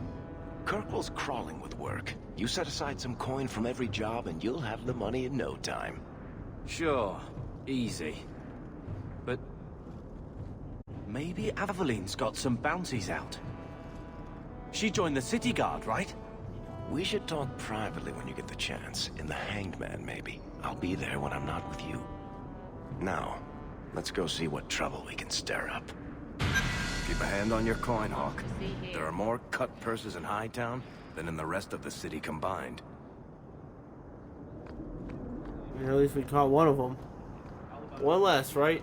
Kirkwall's crawling with work. You set aside some coin from every job, and you'll have the money in no time. Sure. Easy. But... maybe Aveline's got some bounties out. She joined the city guard, right? We should talk privately when you get the chance. In the Hanged Man, maybe. I'll be there when I'm not with you. Now, let's go see what trouble we can stir up. Keep a hand on your coin, Hawke. There are more cut purses in Hightown than in the rest of the city combined. At least we caught one of them. One less, right?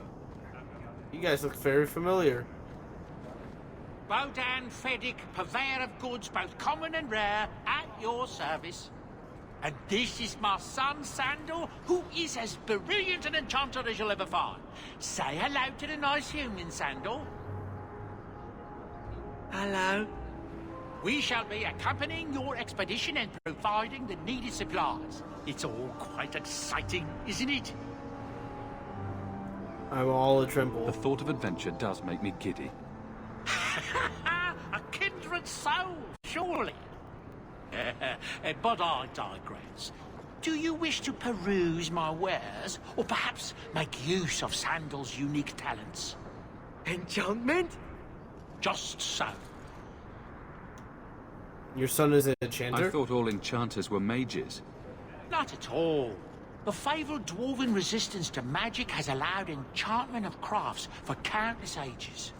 You guys look very familiar. Bodan Feddick, purveyor of goods both common and rare, at your service. And this is my son, Sandor, who is as brilliant an enchanter as you'll ever find. Say hello to the nice human, Sandor. Hello. We shall be accompanying your expedition and providing the needed supplies. It's all quite exciting, isn't it? I'm all a tremble. The thought of adventure does make me giddy. A kindred soul, surely. But I digress. Do you wish to peruse my wares, or perhaps make use of Sandal's unique talents? Enchantment? Just so. Your son is an enchanter? I thought all enchanters were mages. Not at all. The fabled dwarven resistance to magic has allowed enchantment of crafts for countless ages.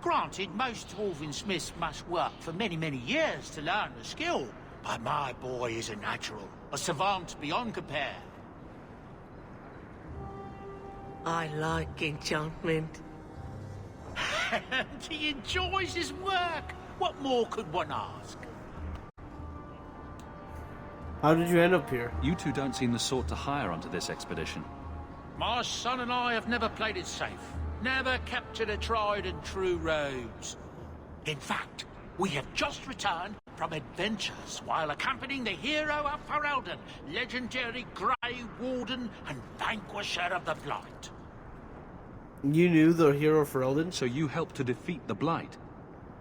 Granted, most dwarven smiths must work for many, many years to learn the skill, but my boy is a natural, a savant beyond compare. I like enchantment. He enjoys his work. What more could one ask? How did you end up here? You two don't seem the sort to hire onto this expedition. My son and I have never played it safe. Never kept to the tried and true roads. In fact, we have just returned from adventures while accompanying the hero of Ferelden, legendary Gray Warden and vanquisher of the Blight. You knew the hero Ferelden? So you helped to defeat the Blight?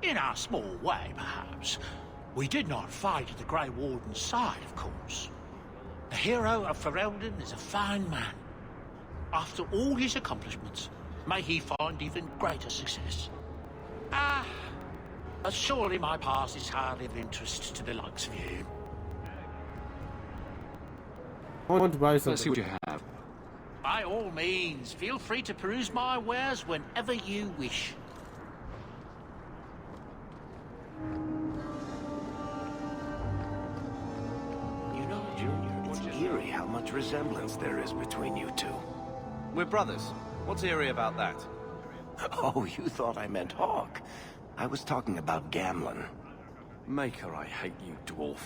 In our small way, perhaps. We did not fight at the Grey Warden's side, of course. The hero of Ferelden is a fine man. After all his accomplishments, may he find even greater success. But surely my past is hardly of interest to the likes of you. I want to buy something. Let's see what you have. By all means, feel free to peruse my wares whenever you wish. You know, Junior, it's eerie how much resemblance there is between you two. We're brothers. What's eerie about that? Oh, you thought I meant Hawke. I was talking about Gamlen. Maker, I hate you, dwarf.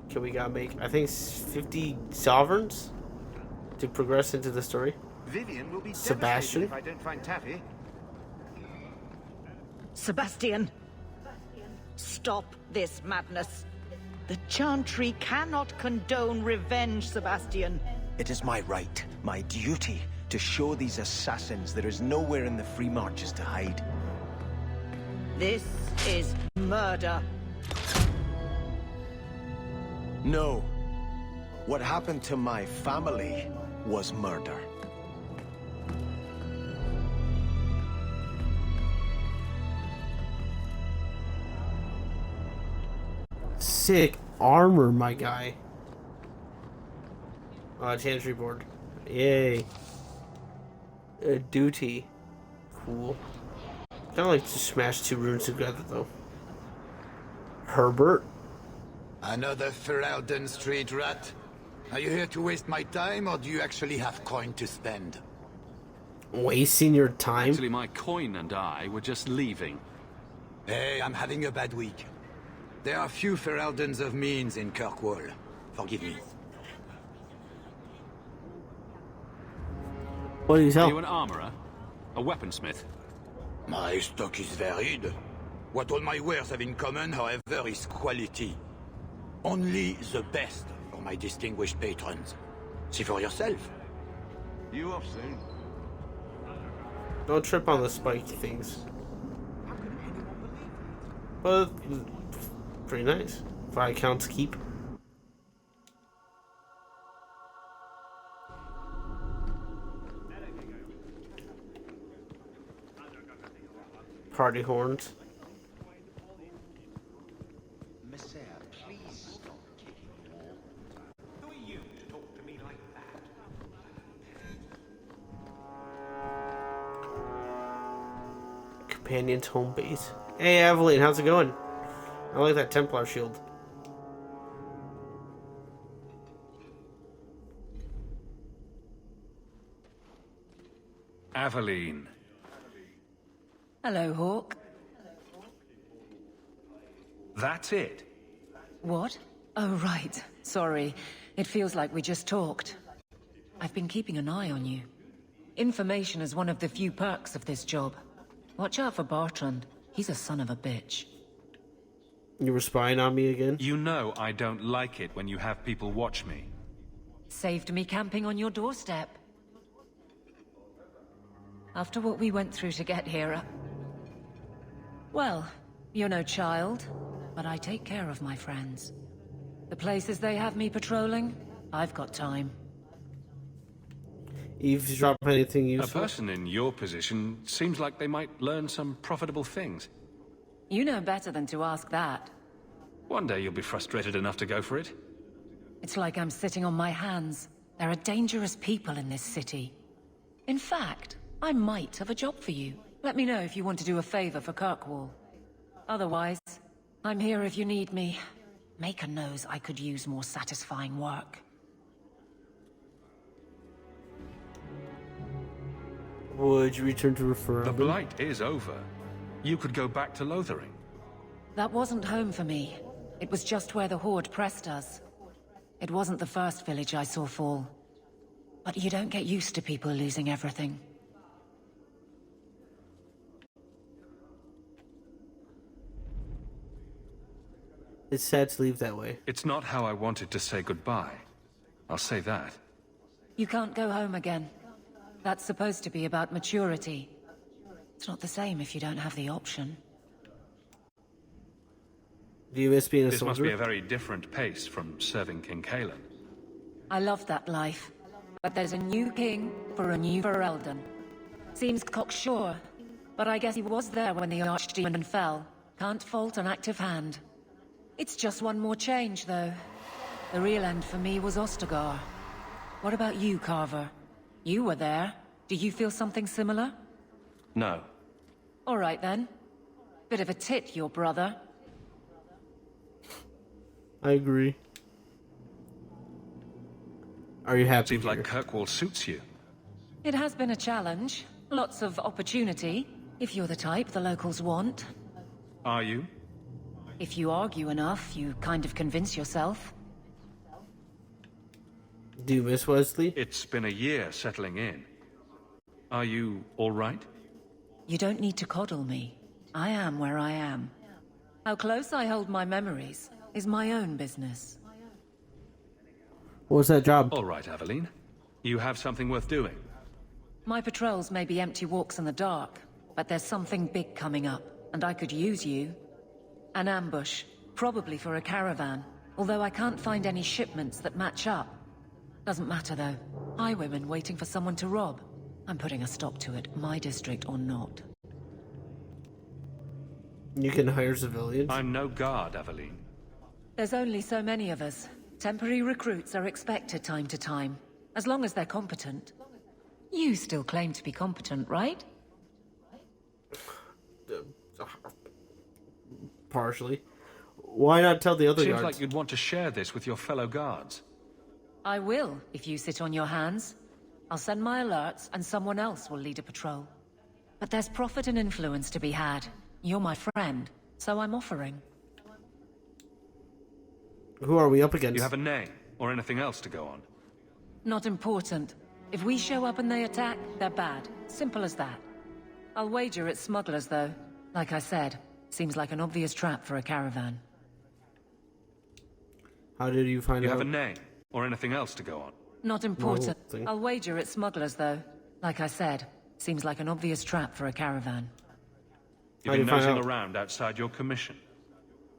Okay, we gotta make, I think, 50 sovereigns to progress into the story. Vivian will be Sebastian. if I don't find Taffy. Sebastian, stop this madness. The Chantry cannot condone revenge, Sebastian. It is my right, my duty, to show these assassins there is nowhere in the Free Marches to hide. This is murder. No. What happened to my family was murder. Sick armor, my guy. Chantry board. Yay. Duty. Cool. Kind of like to smash two runes together, though. Herbert. Another Ferelden street rat? Are you here to waste my time, or do you actually have coin to spend? Wasting your time? Actually, my coin and I were just leaving. Hey, I'm having a bad week. There are few Fereldens of means in Kirkwall. Forgive me. What do you tell? Are you an armorer? A weaponsmith? My stock is varied. What all my wares have in common, however, is quality. Only the best for my distinguished patrons. See for yourself. You off soon? Don't trip on the spiked things. But pretty nice. Viscount's Keep. Party horns. Please stop kicking the wall. Who are you to talk to me like that? Companion's home base. Hey, Evelyn, how's it going? I like that Templar shield. Aveline. Hello, Hawke. That's it? What? Oh, right. Sorry. It feels like we just talked. I've been keeping an eye on you. Information is one of the few perks of this job. Watch out for Bartrand. He's a son of a bitch. You were spying on me again? You know I don't like it when you have people watch me. Saved me camping on your doorstep. After what we went through to get here, well, you're no child, but I take care of my friends. The places they have me patrolling, I've got time. Eavesdrop anything A useful? person in your position seems like they might learn some profitable things. You know better than to ask that. One day you'll be frustrated enough to go for it. It's like I'm sitting on my hands. There are dangerous people in this city. In fact, I might have a job for you. Let me know if you want to do a favor for Kirkwall. Otherwise, I'm here if you need me. Maker knows I could use more satisfying work. Would you return to refer? The Blight is over. You could go back to Lothering. That wasn't home for me. It was just where the Horde pressed us. It wasn't the first village I saw fall. But you don't get used to people losing everything. It's sad to leave that way. It's not how I wanted to say goodbye. I'll say that. You can't go home again. That's supposed to be about maturity. It's not the same if you don't have the option. Do you miss being a This soldier? must be a very different pace from serving King Calen. I love that life. But there's a new king for a new Ferelden. Seems cocksure, but I guess he was there when the Archdemon fell. Can't fault an active hand. It's just one more change, though. The real end for me was Ostagar. What about you, Carver? You were there. Do you feel something similar? No. All right, then. Bit of a tit, your brother. I agree. Are you happy? Seems like Kirkwall suits you. It has been a challenge. Lots of opportunity, if you're the type the locals want. Are you? If you argue enough, you kind of convince yourself. Do you miss Wesley? It's been a year settling in. Are you all right? You don't need to coddle me. I am where I am. How close I hold my memories is my own business. What was that job? All right, Aveline. You have something worth doing. My patrols may be empty walks in the dark, but there's something big coming up, and I could use you. An ambush, probably for a caravan, although I can't find any shipments that match up. Doesn't matter though. Highwaymen waiting for someone to rob. I'm putting a stop to it, my district or not. You can hire civilians? I'm no guard, Aveline. There's only so many of us. Temporary recruits are expected time to time, as long as they're competent. You still claim to be competent, right? Partially. Why not tell the other Seems guards? like you'd want to share this with your fellow guards. I will, if you sit on your hands. I'll send my alerts, and someone else will lead a patrol. But there's profit and influence to be had. You're my friend, so I'm offering. Who are we up against? You have a name, or anything else to go on? Not important. If we show up and they attack, they're bad. Simple as that. I'll wager it's smugglers, though. Like I said, seems like an obvious trap for a caravan. How did you find out? You have a name, or anything else to go on? Not important. I'll wager it's smugglers, though. Like I said, seems like an obvious trap for a caravan. You've been nosing around outside your commission.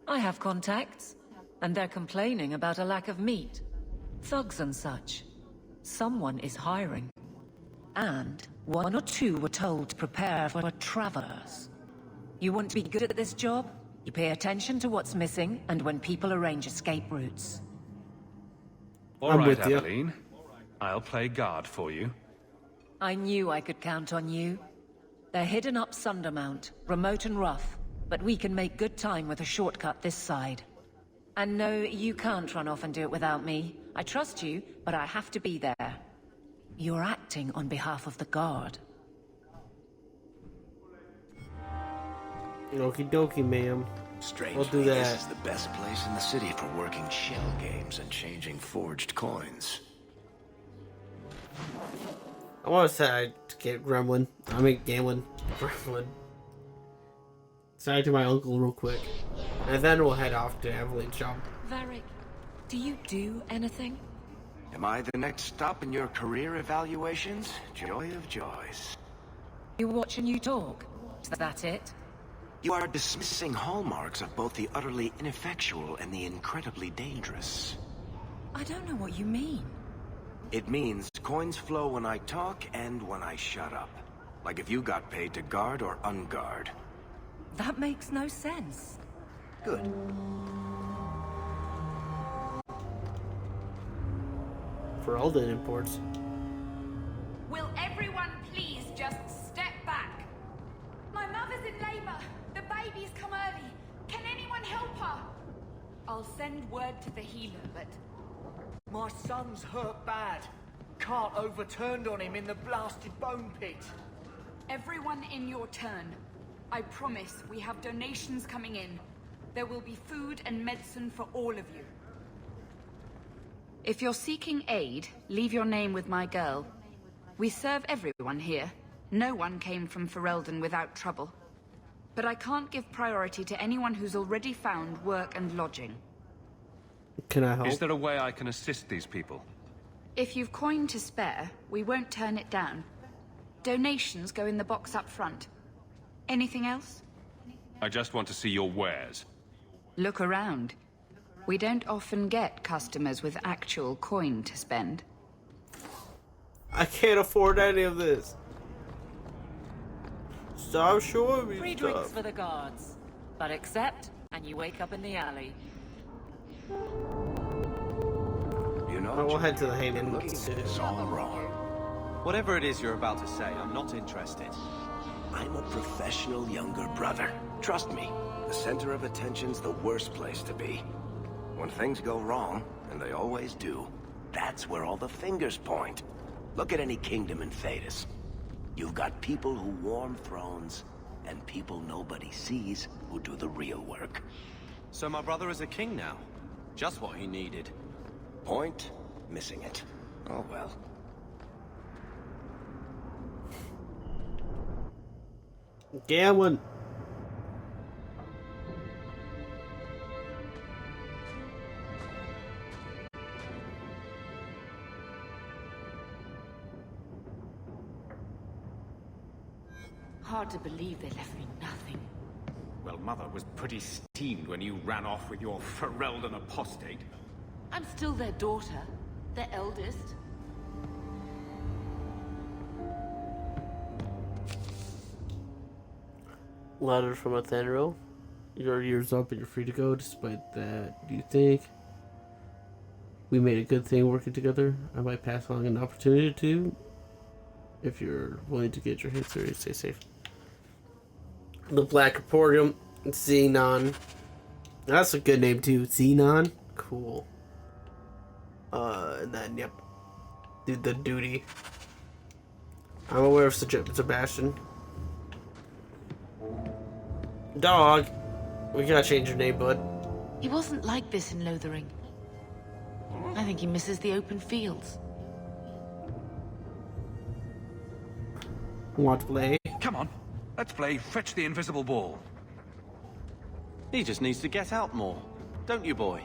I have contacts, and they're complaining about a lack of meat. Thugs and such. Someone is hiring. And one or two were told to prepare for travelers. You want to be good at this job? You pay attention to what's missing, and when people arrange escape routes. All right, Aveline. I'll play guard for you. I knew I could count on you. They're hidden up Sundermount, remote and rough, but we can make good time with a shortcut this side. And no, you can't run off and do it without me. I trust you, but I have to be there. You're acting on behalf of the Guard. Okie dokie, ma'am. Strangely, We'll do that. this is the best place in the city for working shell games and changing forged coins. I want to say to get Gamlen. Gremlin. Say to my uncle real quick. And then we'll head off to Aveline's shop. Varric, do you do anything? Am I the next stop in your career evaluations? Joy of joys. You watch and you talk. Is that it? You are dismissing hallmarks of both the utterly ineffectual and the incredibly dangerous. I don't know what you mean. It means coins flow when I talk and when I shut up. Like if you got paid to guard or unguard. That makes no sense. Good. Ferelden imports. Will everyone please just step back? My mother's in labor. The baby's come early. Can anyone help her? I'll send word to the healer, but... My son's hurt bad. Cart overturned on him in the blasted bone pit. Everyone in your turn. I promise we have donations coming in. There will be food and medicine for all of you. If you're seeking aid, leave your name with my girl. We serve everyone here. No one came from Ferelden without trouble. But I can't give priority to anyone who's already found work and lodging. Can I help? Is there a way I can assist these people? If you've coin to spare, we won't turn it down. Donations go in the box up front. Anything else? I just want to see your wares. Look around. We don't often get customers with actual coin to spend. I can't afford any of this. Stop showing me Free stuff. drinks for the guards. But accept, and you wake up in the alley. You know, we'll head to the Haven. It's all wrong. Whatever it is you're about to say, I'm not interested. I'm a professional younger brother. Trust me, the center of attention's the worst place to be. When things go wrong, and they always do, that's where all the fingers point. Look at any kingdom in Thedas. You've got people who warm thrones, and people nobody sees who do the real work. So my brother is a king now. Just what he needed. Point? Missing it. Oh well. Gamlen. Hard to believe they left me nothing. Well, Mother was pretty steamed when you ran off with your Ferelden apostate. I'm still their daughter, their eldest. Letter from Athenril. Your year's up and you're free to go. Despite that, do you think we made a good thing working together? I might pass along an opportunity to. If you're willing to get your hands dirty, stay safe. The Black Emporium, Xenon. That's a good name too, Xenon. Cool. And then, yep. Did the duty. I'm aware of Sebastian. Dog. We gotta change your name, bud. He wasn't like this in Lothering. I think he misses the open fields. Want to play? Come on. Let's play Fetch the Invisible Ball. He just needs to get out more. Don't you, boy?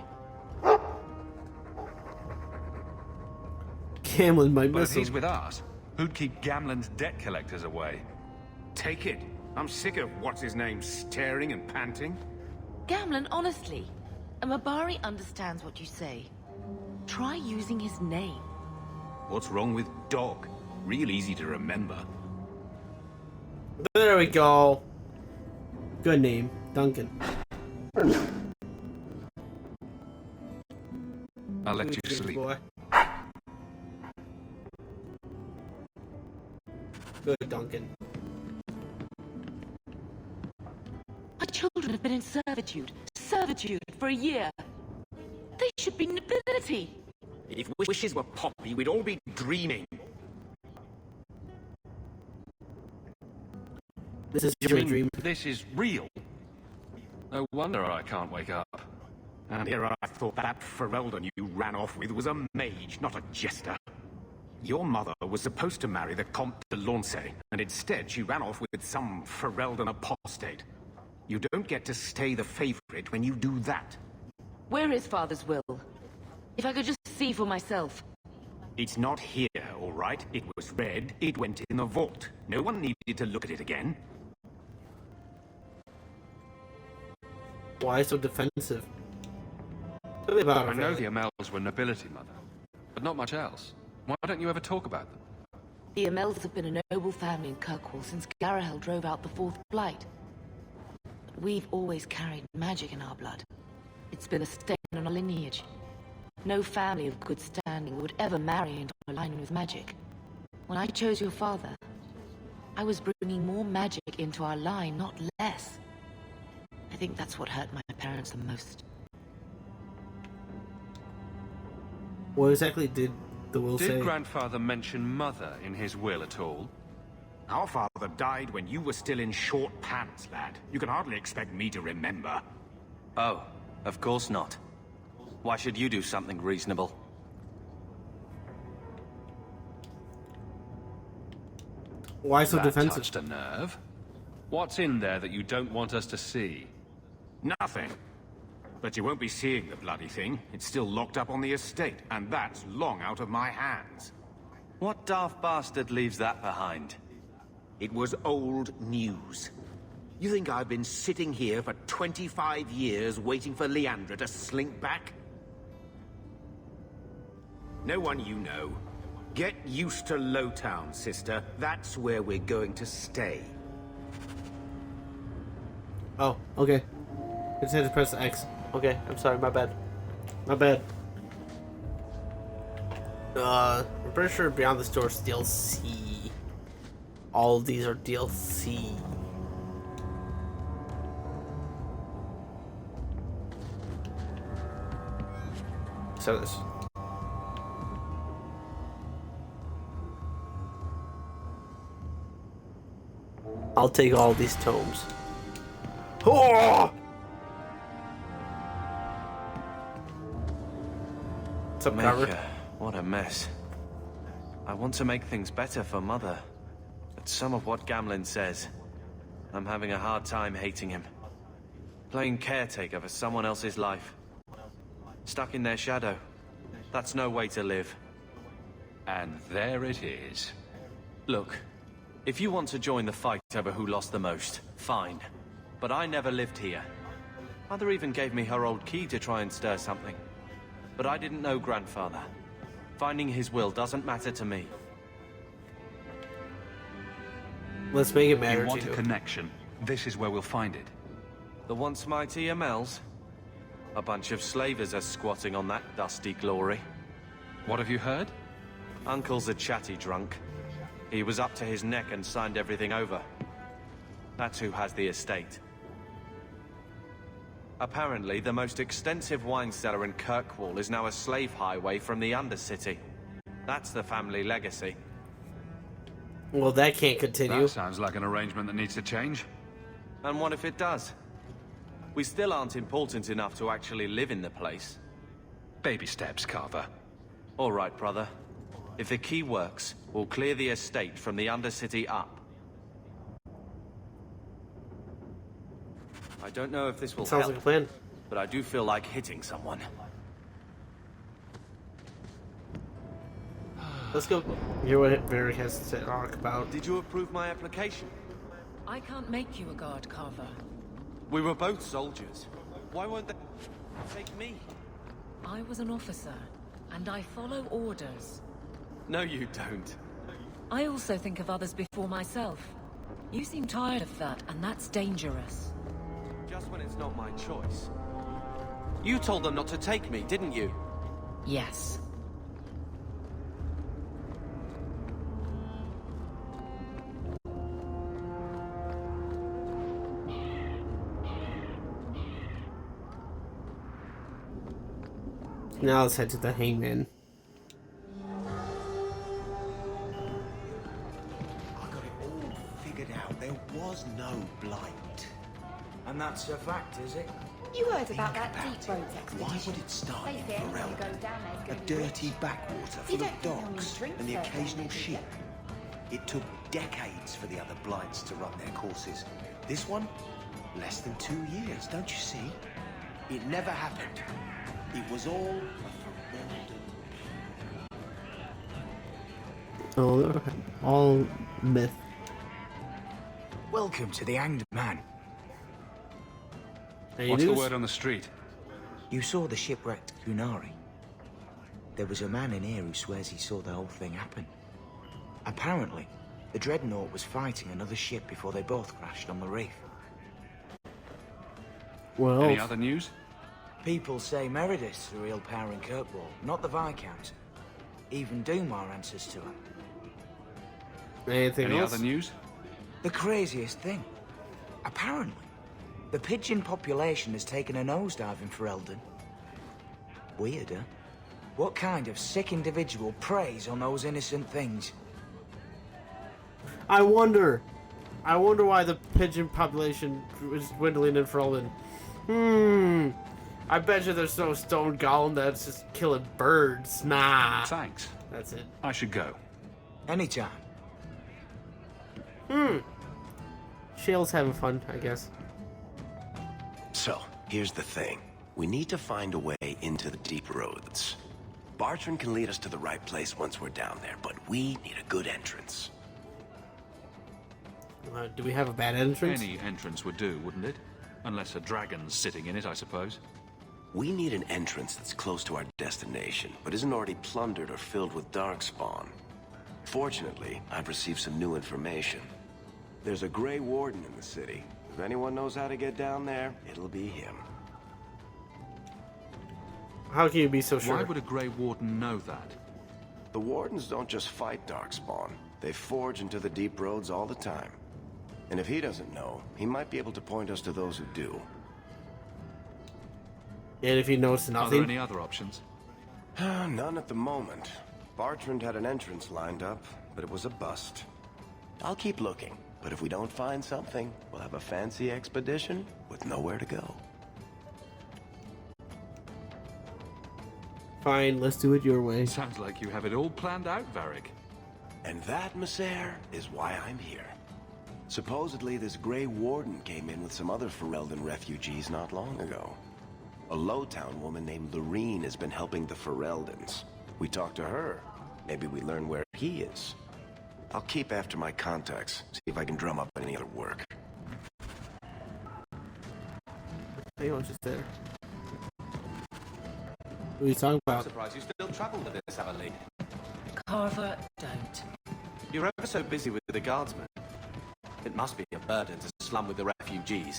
Gamlen might But miss if him. he's with us, who'd keep Gamlen's debt collectors away? Take it. I'm sick of what's-his-name staring and panting. Gamlen, honestly, a Mabari understands what you say. Try using his name. What's wrong with Dog? Real easy to remember. There we go. Good name, Duncan. I'll let you sleep. Boy. Good, Duncan. My children have been in servitude for a year. They should be nobility. If wishes were poppy, we'd all be dreaming. This is your dream. This is real. No wonder I can't wake up. And here I thought that Ferelden you ran off with was a mage, not a jester. Your mother was supposed to marry the Comte de Lancey, and instead she ran off with some Ferelden apostate. You don't get to stay the favorite when you do that. Where is Father's will? If I could just see for myself. It's not here, all right? It was read, it went in the vault. No one needed to look at it again. Why so defensive? Tell me about I it, know family. the Amels were nobility, Mother, but not much else. Why don't you ever talk about them? The Amels have been a noble family in Kirkwall since Garahel drove out the Fourth Blight. But we've always carried magic in our blood. It's been a stain on our lineage. No family of good standing would ever marry into a line with magic. When I chose your father, I was bringing more magic into our line, not less. I think that's what hurt my parents the most. What exactly did the will say? Did Grandfather mention Mother in his will at all? Our father died when you were still in short pants, lad. You can hardly expect me to remember. Oh, of course not. Why should you do something reasonable? Why so That defensive? touched a nerve. What's in there that you don't want us to see? Nothing. But you won't be seeing the bloody thing. It's still locked up on the estate, and that's long out of my hands. What daft bastard leaves that behind? It was old news. You think I've been sitting here for 25 years waiting for Leandra to slink back? No one you know. Get used to Lowtown, sister. That's where we're going to stay. Oh, okay. I just had to press X. Okay, I'm sorry, my bad. My bad. I'm pretty sure Beyond the Store's DLC. All of these are DLC. So this. I'll take all these tomes. Oh! What's up, Carver? What a mess. I want to make things better for Mother, but some of what Gamlen says, I'm having a hard time hating him. Playing caretaker for someone else's life. Stuck in their shadow. That's no way to live. And there it is. Look, if you want to join the fight over who lost the most, fine. But I never lived here. Mother even gave me her old key to try and stir something. But I didn't know Grandfather. Finding his will doesn't matter to me. Let's make it matter You want to a you. connection? This is where we'll find it. The once mighty Amels? A bunch of slavers are squatting on that dusty glory. What have you heard? Uncle's a chatty drunk. He was up to his neck and signed everything over. That's who has the estate. Apparently, the most extensive wine cellar in Kirkwall is now a slave highway from the Undercity. That's the family legacy. Well, that can't continue. That sounds like an arrangement that needs to change. And what if it does? We still aren't important enough to actually live in the place. Baby steps, Carver. All right, brother. If the key works, we'll clear the estate from the Undercity up. I don't know if this will Sounds help, like a plan. but I do feel like hitting someone. Let's go hear what Varric has to talk about. Did you approve my application? I can't make you a guard, Carver. We were both soldiers. Why won't they take me? I was an officer, and I follow orders. No, you don't. I also think of others before myself. You seem tired of that, and that's dangerous. Just when it's not my choice. You told them not to take me, didn't you? Yes. Now let's head to the hangman. I got it all figured out. There was no blight. And that's a fact, is it? You heard about that deep roads expedition. Why would it start in They say anyone who Varric? goes down there is A gonna be dirty rich. backwater You full of don't think they'll docks need drinks and the there, occasional do you? ship. It took decades for the other blights to run their courses. This one, less than 2 years, don't you see? It never happened. It was all a All myth. Welcome to the Hanged Man. What's the word on the street? You saw the shipwrecked Kunari. There was a man in here who swears he saw the whole thing happen. Apparently, the Dreadnought was fighting another ship before they both crashed on the reef. Well, any other news? People say Meredith's the real power in Kirkwall, not the Viscount. Even Dumar answers to her. Anything Any else? other news? The craziest thing. Apparently, the pigeon population has taken a nosedive in Ferelden. Weird, huh? What kind of sick individual preys on those innocent things? I wonder why the pigeon population is dwindling in Ferelden. I bet you there's no stone golem that's just killing birds. Nah. Thanks. That's it. I should go. Anytime. Shale's having fun, I guess. So, here's the thing. We need to find a way into the deep roads. Bartrand can lead us to the right place once we're down there, but we need a good entrance. Do we have a bad entrance? Any entrance would do, wouldn't it? Unless a dragon's sitting in it, I suppose. We need an entrance that's close to our destination, but isn't already plundered or filled with darkspawn. Fortunately, I've received some new information. There's a Gray Warden in the city. If anyone knows how to get down there, it'll be him. How can you be so sure? Why would a Grey Warden know that? The Wardens don't just fight darkspawn. They forge into the deep roads all the time. And if he doesn't know, he might be able to point us to those who do. And if he knows nothing? Are there any other options? None at the moment. Bartrand had an entrance lined up, but it was a bust. I'll keep looking. But if we don't find something, we'll have a fancy expedition with nowhere to go. Fine, let's do it your way. Sounds like you have it all planned out, Varric. And that, Messer, is why I'm here. Supposedly, this Gray Warden came in with some other Ferelden refugees not long ago. A Lowtown woman named Lothering has been helping the Fereldans. We talked to her. Maybe we learn where he is. I'll keep after my contacts, see if I can drum up any other work. Hang on, just there. What are you talking about? I'm surprised you still travel with this, Avonlea. Carver, don't. You're ever so busy with the guardsmen. It must be a burden to slum with the refugees.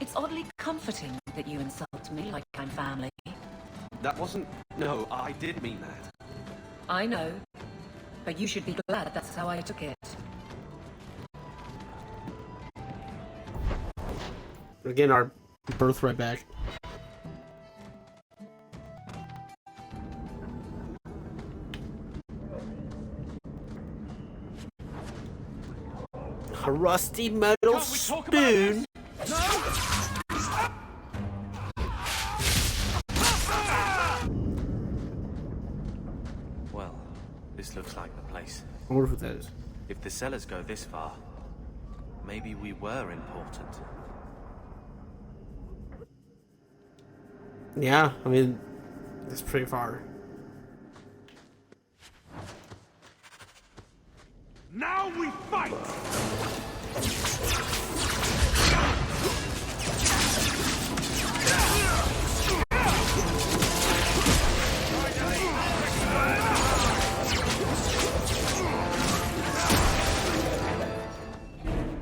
It's oddly comforting that you insult me like I'm family. That wasn't... No, I did mean that. I know, but you should be glad that's how I took it. We're getting our birthright back. A rusty metal spoon. Well, this looks like the place. I wonder who that is. If the cellars go this far, maybe we were important. Yeah, I mean, it's pretty far. Now we fight!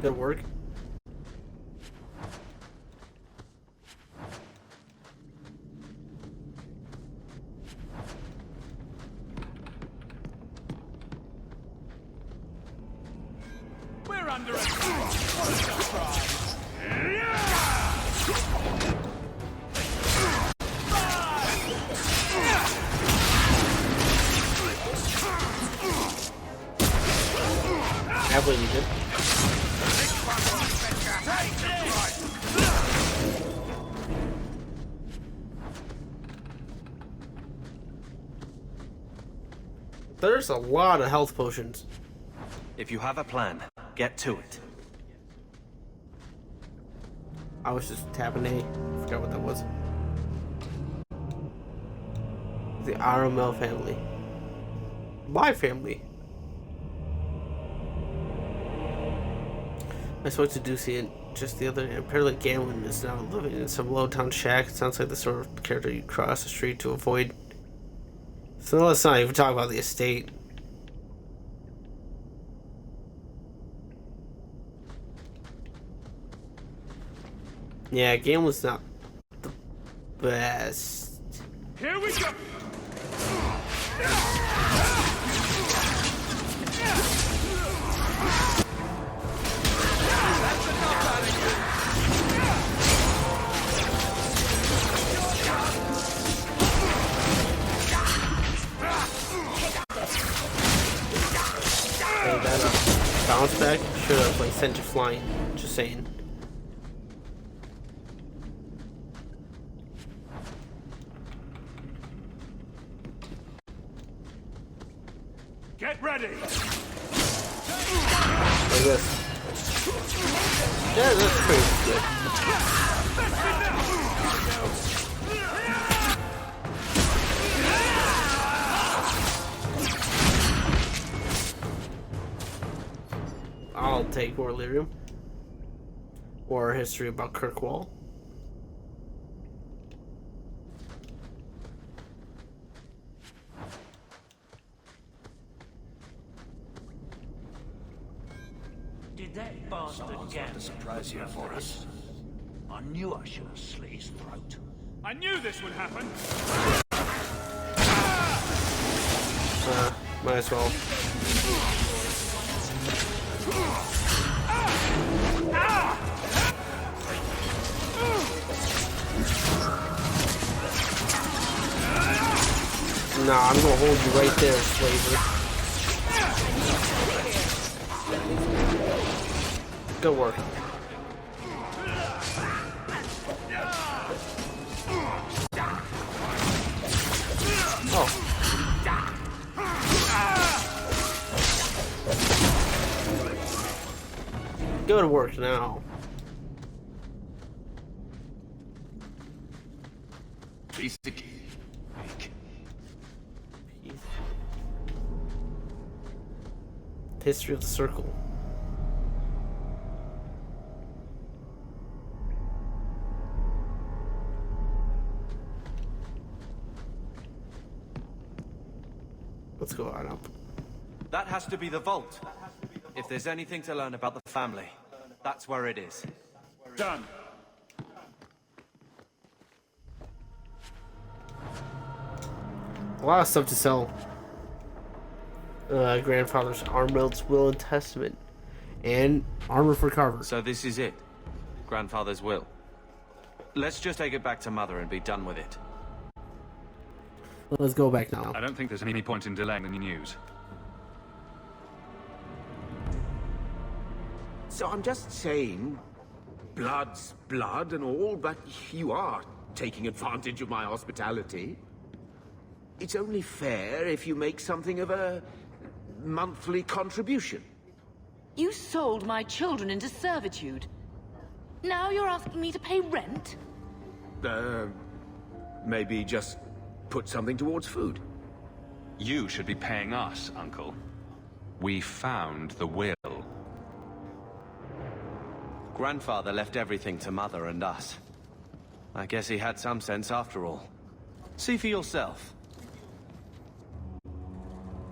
Did it work? We're under attack! What a surprise! I believe you did. There's a lot of health potions. If you have a plan, get to it. I was just tapping A. I forgot what that was. The RML family. My family. I spoke to Ducey just the other day. Apparently Gamlen is now living in some low-town shack. It sounds like the sort of character you cross the street to avoid. So let's not even talk about the estate. Yeah, Gamlen's not the best. Here we go! Hey, that bounce back should have like sent you flying. Just saying. Get ready! Like this. Yeah, that's pretty good. I'll take Orlyrium. Or history about Kirkwall. Did that bastard Gamlen to surprise you for us. I knew I should have slit his throat. I knew this would happen! Might as well. Nah, I'm gonna hold you right there, slaver. Good work. Oh. Good work now. History of the Circle. Let's go on up. That has to be the vault. If there's anything to learn about the family, that's where it is. Done. A lot of stuff to sell. Grandfather's Armel's Will and Testament. And armor for Carver. So this is it. Grandfather's will. Let's just take it back to Mother and be done with it. Let's go back now. I don't think there's any point in delaying the news. So I'm just saying, blood's blood and all, but you are taking advantage of my hospitality. It's only fair if you make something of a monthly contribution. You sold my children into servitude. Now you're asking me to pay rent? Maybe just put something towards food. You should be paying us, Uncle. We found the will. Grandfather left everything to Mother and us. I guess he had some sense after all. See for yourself.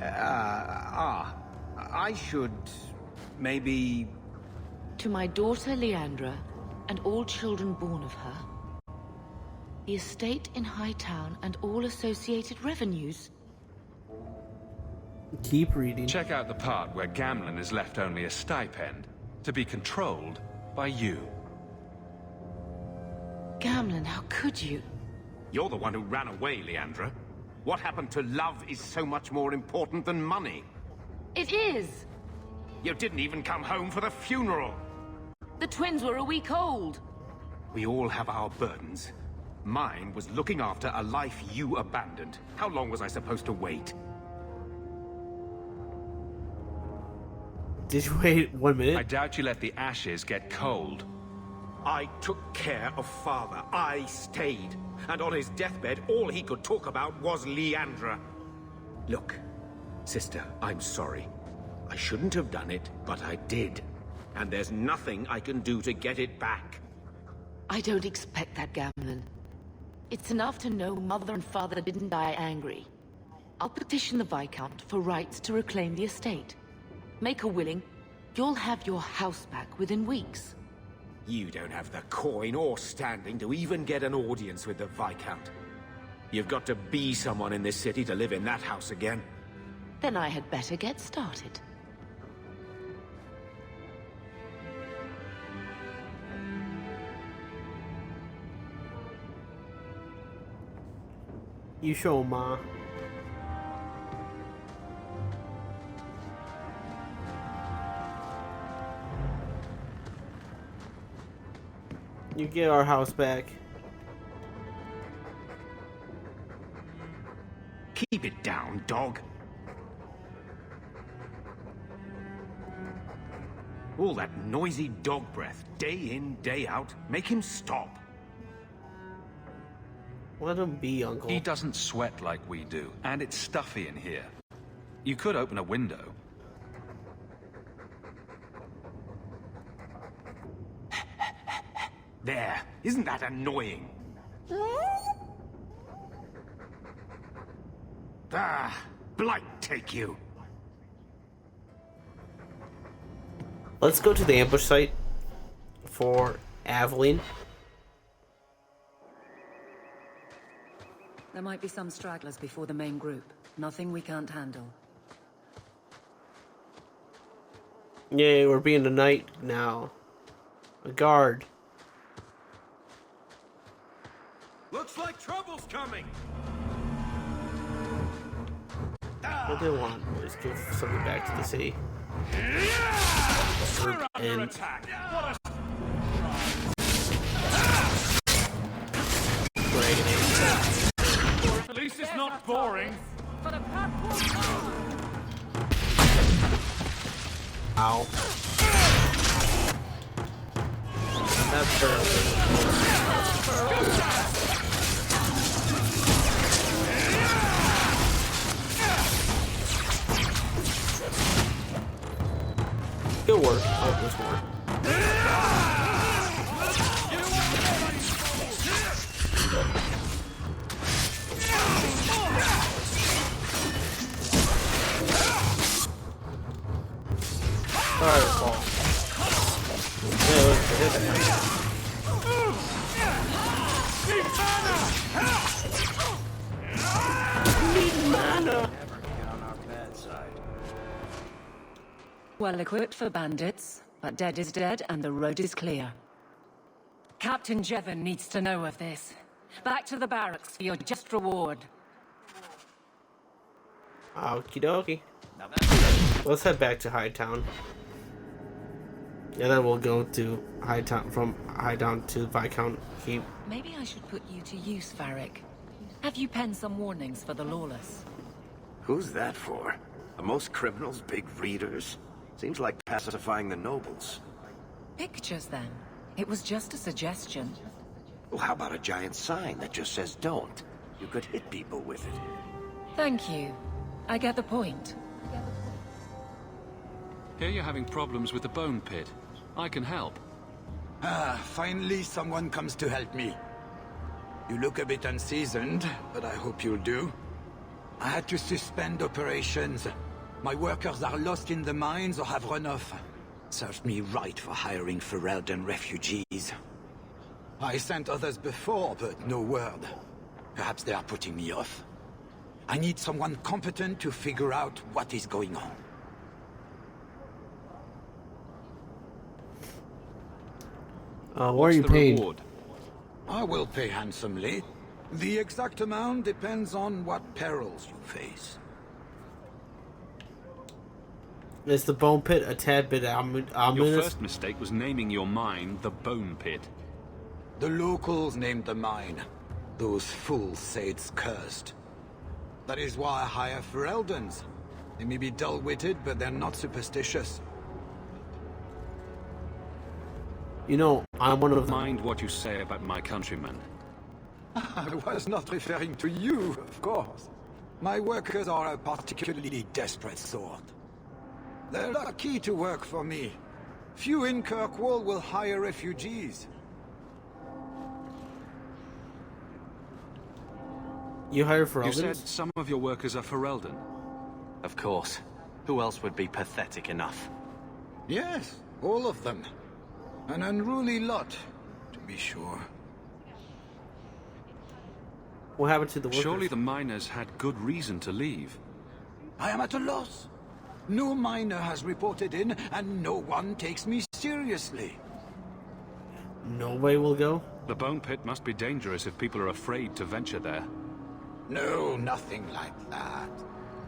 I should... maybe... To my daughter Leandra, and all children born of her. The estate in Hightown and all associated revenues. Keep reading. Check out the part where Gamlen is left only a stipend, to be controlled by you. Gamlen, how could you? You're the one who ran away, Leandra. What happened to love is so much more important than money. It is! You didn't even come home for the funeral. The twins were a week old. We all have our burdens. Mine was looking after a life you abandoned. How long was I supposed to wait? Did you wait 1 minute? I doubt you let the ashes get cold. I took care of Father. I stayed. And on his deathbed, all he could talk about was Leandra. Look, sister, I'm sorry. I shouldn't have done it, but I did. And there's nothing I can do to get it back. I don't expect that, Gamlen. It's enough to know Mother and Father didn't die angry. I'll petition the Viscount for rights to reclaim the estate. Make her willing, you'll have your house back within weeks. You don't have the coin or standing to even get an audience with the Viscount. You've got to be someone in this city to live in that house again. Then I had better get started. You show, Ma. You get our house back. Keep it down, dog. All that noisy dog breath, day in, day out. Make him stop. Let him be, Uncle. He doesn't sweat like we do, and it's stuffy in here. You could open a window. There. Isn't that annoying? Ah, blight take you. Let's go to the ambush site for Aveline. There might be some stragglers before the main group. Nothing we can't handle. Yay, we're being a knight now. A guard. Looks like trouble's coming! Ah! What they want is give something back to the city. We're under attack. At least it's not boring. Ow. That's good work. Oh, there's more. Fireball. Well equipped for bandits, but dead is dead and the road is clear. Captain Jevon needs to know of this. Back to the barracks for your just reward. Okie dokie. Let's head back to Hightown. And then we'll go to Hightown, from Hightown to Viscount Keep. Maybe I should put you to use, Varric. Have you penned some warnings for the lawless? Who's that for? Are most criminals big readers? Seems like pacifying the nobles. Pictures, then. It was just a suggestion. Well, how about a giant sign that just says don't? You could hit people with it. Thank you. I get the point. Here you're having problems with the bone pit. I can help. Ah, finally someone comes to help me. You look a bit unseasoned, but I hope you'll do. I had to suspend operations. My workers are lost in the mines or have run off. Served me right for hiring Ferelden refugees. I sent others before, but no word. Perhaps they are putting me off. I need someone competent to figure out what is going on. What are you paying? Reward? I will pay handsomely. The exact amount depends on what perils you face. Is the bone pit a tad bit ominous? Your first mistake was naming your mine the Bone Pit. The locals named the mine. Those fools say it's cursed. That is why I hire Fereldans. They may be dull-witted, but they're not superstitious. You know, I'm one of them. Mind what you say about my countrymen. I was not referring to you, of course. My workers are a particularly desperate sort. They're lucky to work for me. Few in Kirkwall will hire refugees. You hire Fereldans? You said some of your workers are Ferelden. Of course. Who else would be pathetic enough? Yes, all of them. An unruly lot, to be sure. What happened to the workers? Surely the miners had good reason to leave. I am at a loss. No miner has reported in, and no one takes me seriously. Nobody will go? The Bone Pit must be dangerous if people are afraid to venture there. No, nothing like that.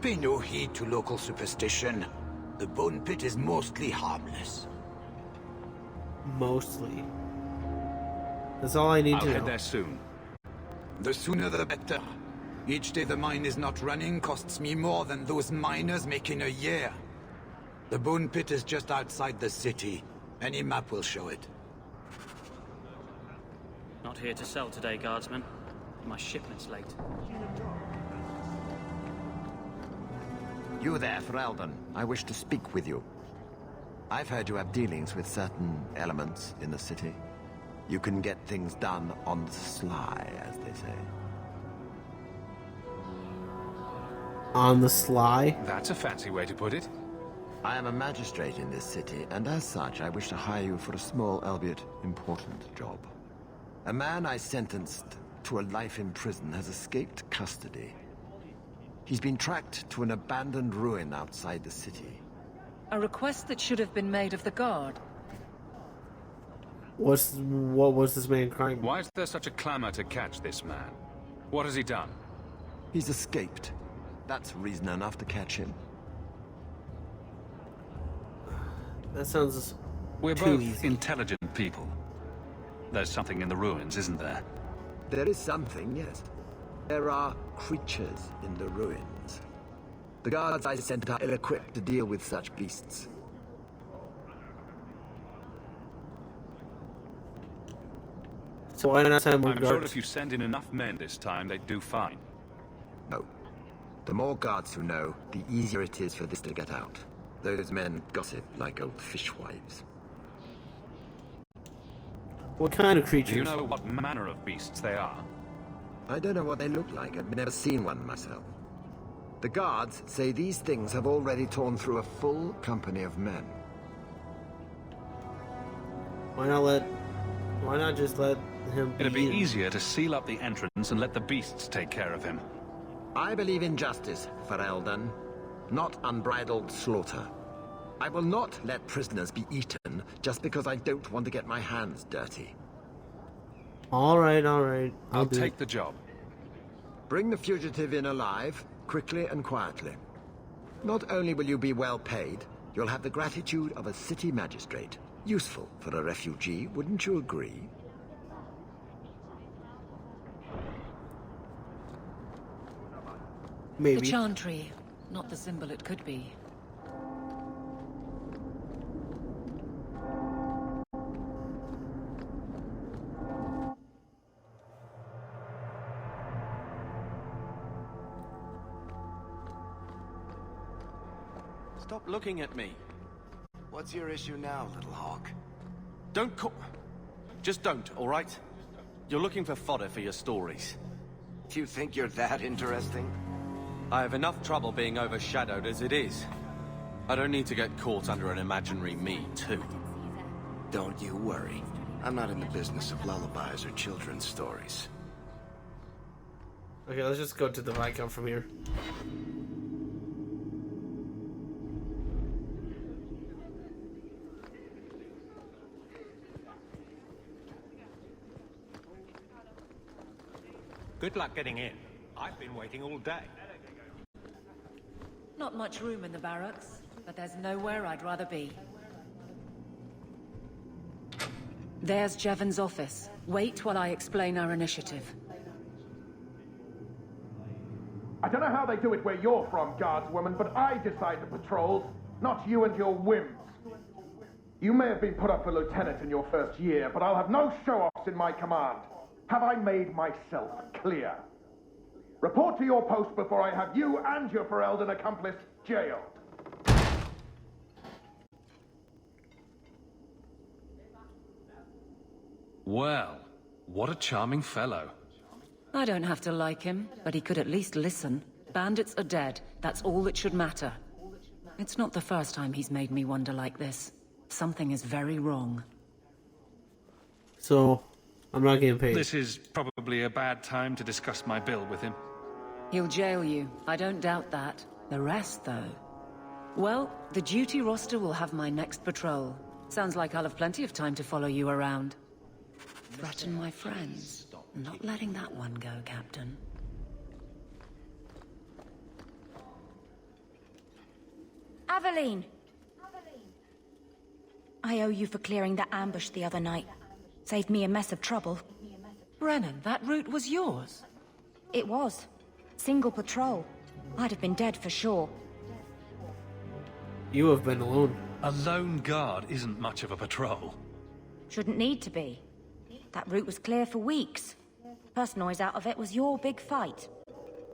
Pay no heed to local superstition. The Bone Pit is mostly harmless. Mostly. That's all I need I'll to know. head there soon. The sooner the better. Each day the mine is not running costs me more than those miners make in a year. The Bone Pit is just outside the city. Any map will show it. Not here to sell today, guardsman. My shipment's late. You there, Ferelden. I wish to speak with you. I've heard you have dealings with certain elements in the city. You can get things done on the sly, as they say. On the sly? That's a fancy way to put it. I am a magistrate in this city, and as such, I wish to hire you for a small, albeit important, job. A man I sentenced to a life in prison has escaped custody. He's been tracked to an abandoned ruin outside the city. A request that should have been made of the guard. What was this man crying? Why is there such a clamor to catch this man? What has he done? He's escaped. That's reason enough to catch him. That sounds We're too both easy. intelligent people. There's something in the ruins, isn't there? There is something, yes. There are creatures in the ruins. The guards I sent are ill-equipped to deal with such beasts. So why not send more I'm sure guards? if you send in enough men this time, they'd do fine. No. The more guards who know, the easier it is for this to get out. Those men gossip like old fishwives. What kind of creatures? Do you know what manner of beasts they are? I don't know what they look like. I've never seen one myself. The guards say these things have already torn through a full company of men. Why not just let him It'd be eaten? easier to seal up the entrance and let the beasts take care of him. I believe in justice, Ferelden, not unbridled slaughter. I will not let prisoners be eaten just because I don't want to get my hands dirty. All right. I'll take the job. Bring the fugitive in alive, quickly and quietly. Not only will you be well paid, you'll have the gratitude of a city magistrate. Useful for a refugee, wouldn't you agree? Maybe. The Chantry, not the symbol it could be. Stop looking at me. What's your issue now, little Hawke? Don't call... Just don't, all right? You're looking for fodder for your stories. Do you think you're that interesting? I have enough trouble being overshadowed as it is. I don't need to get caught under an imaginary me, too. Don't you worry. I'm not in the business of lullabies or children's stories. Okay, let's just go to the Viscount from here. Good luck getting in. I've been waiting all day. Not much room in the barracks, but there's nowhere I'd rather be. There's Jevon's office. Wait while I explain our initiative. I don't know how they do it where you're from, guardswoman, but I decide the patrols, not you and your whims. You may have been put up for lieutenant in your first year, but I'll have no show-offs in my command. Have I made myself clear? Report to your post before I have you and your Ferelden accomplice jailed. Well, what a charming fellow. I don't have to like him, but he could at least listen. Bandits are dead. That's all that should matter. It's not the first time he's made me wonder like this. Something is very wrong. So, I'm not getting paid. This is probably a bad time to discuss my bill with him. He'll jail you. I don't doubt that. The rest, though... Well, the duty roster will have my next patrol. Sounds like I'll have plenty of time to follow you around. Threaten my friends. Not letting that one go, Captain. Aveline! I owe you for clearing that ambush the other night. Saved me a mess of trouble. Brennan, that route was yours? It was. Single patrol. I'd have been dead for sure. You have been alone. A lone guard isn't much of a patrol. Shouldn't need to be. That route was clear for weeks. First noise out of it was your big fight.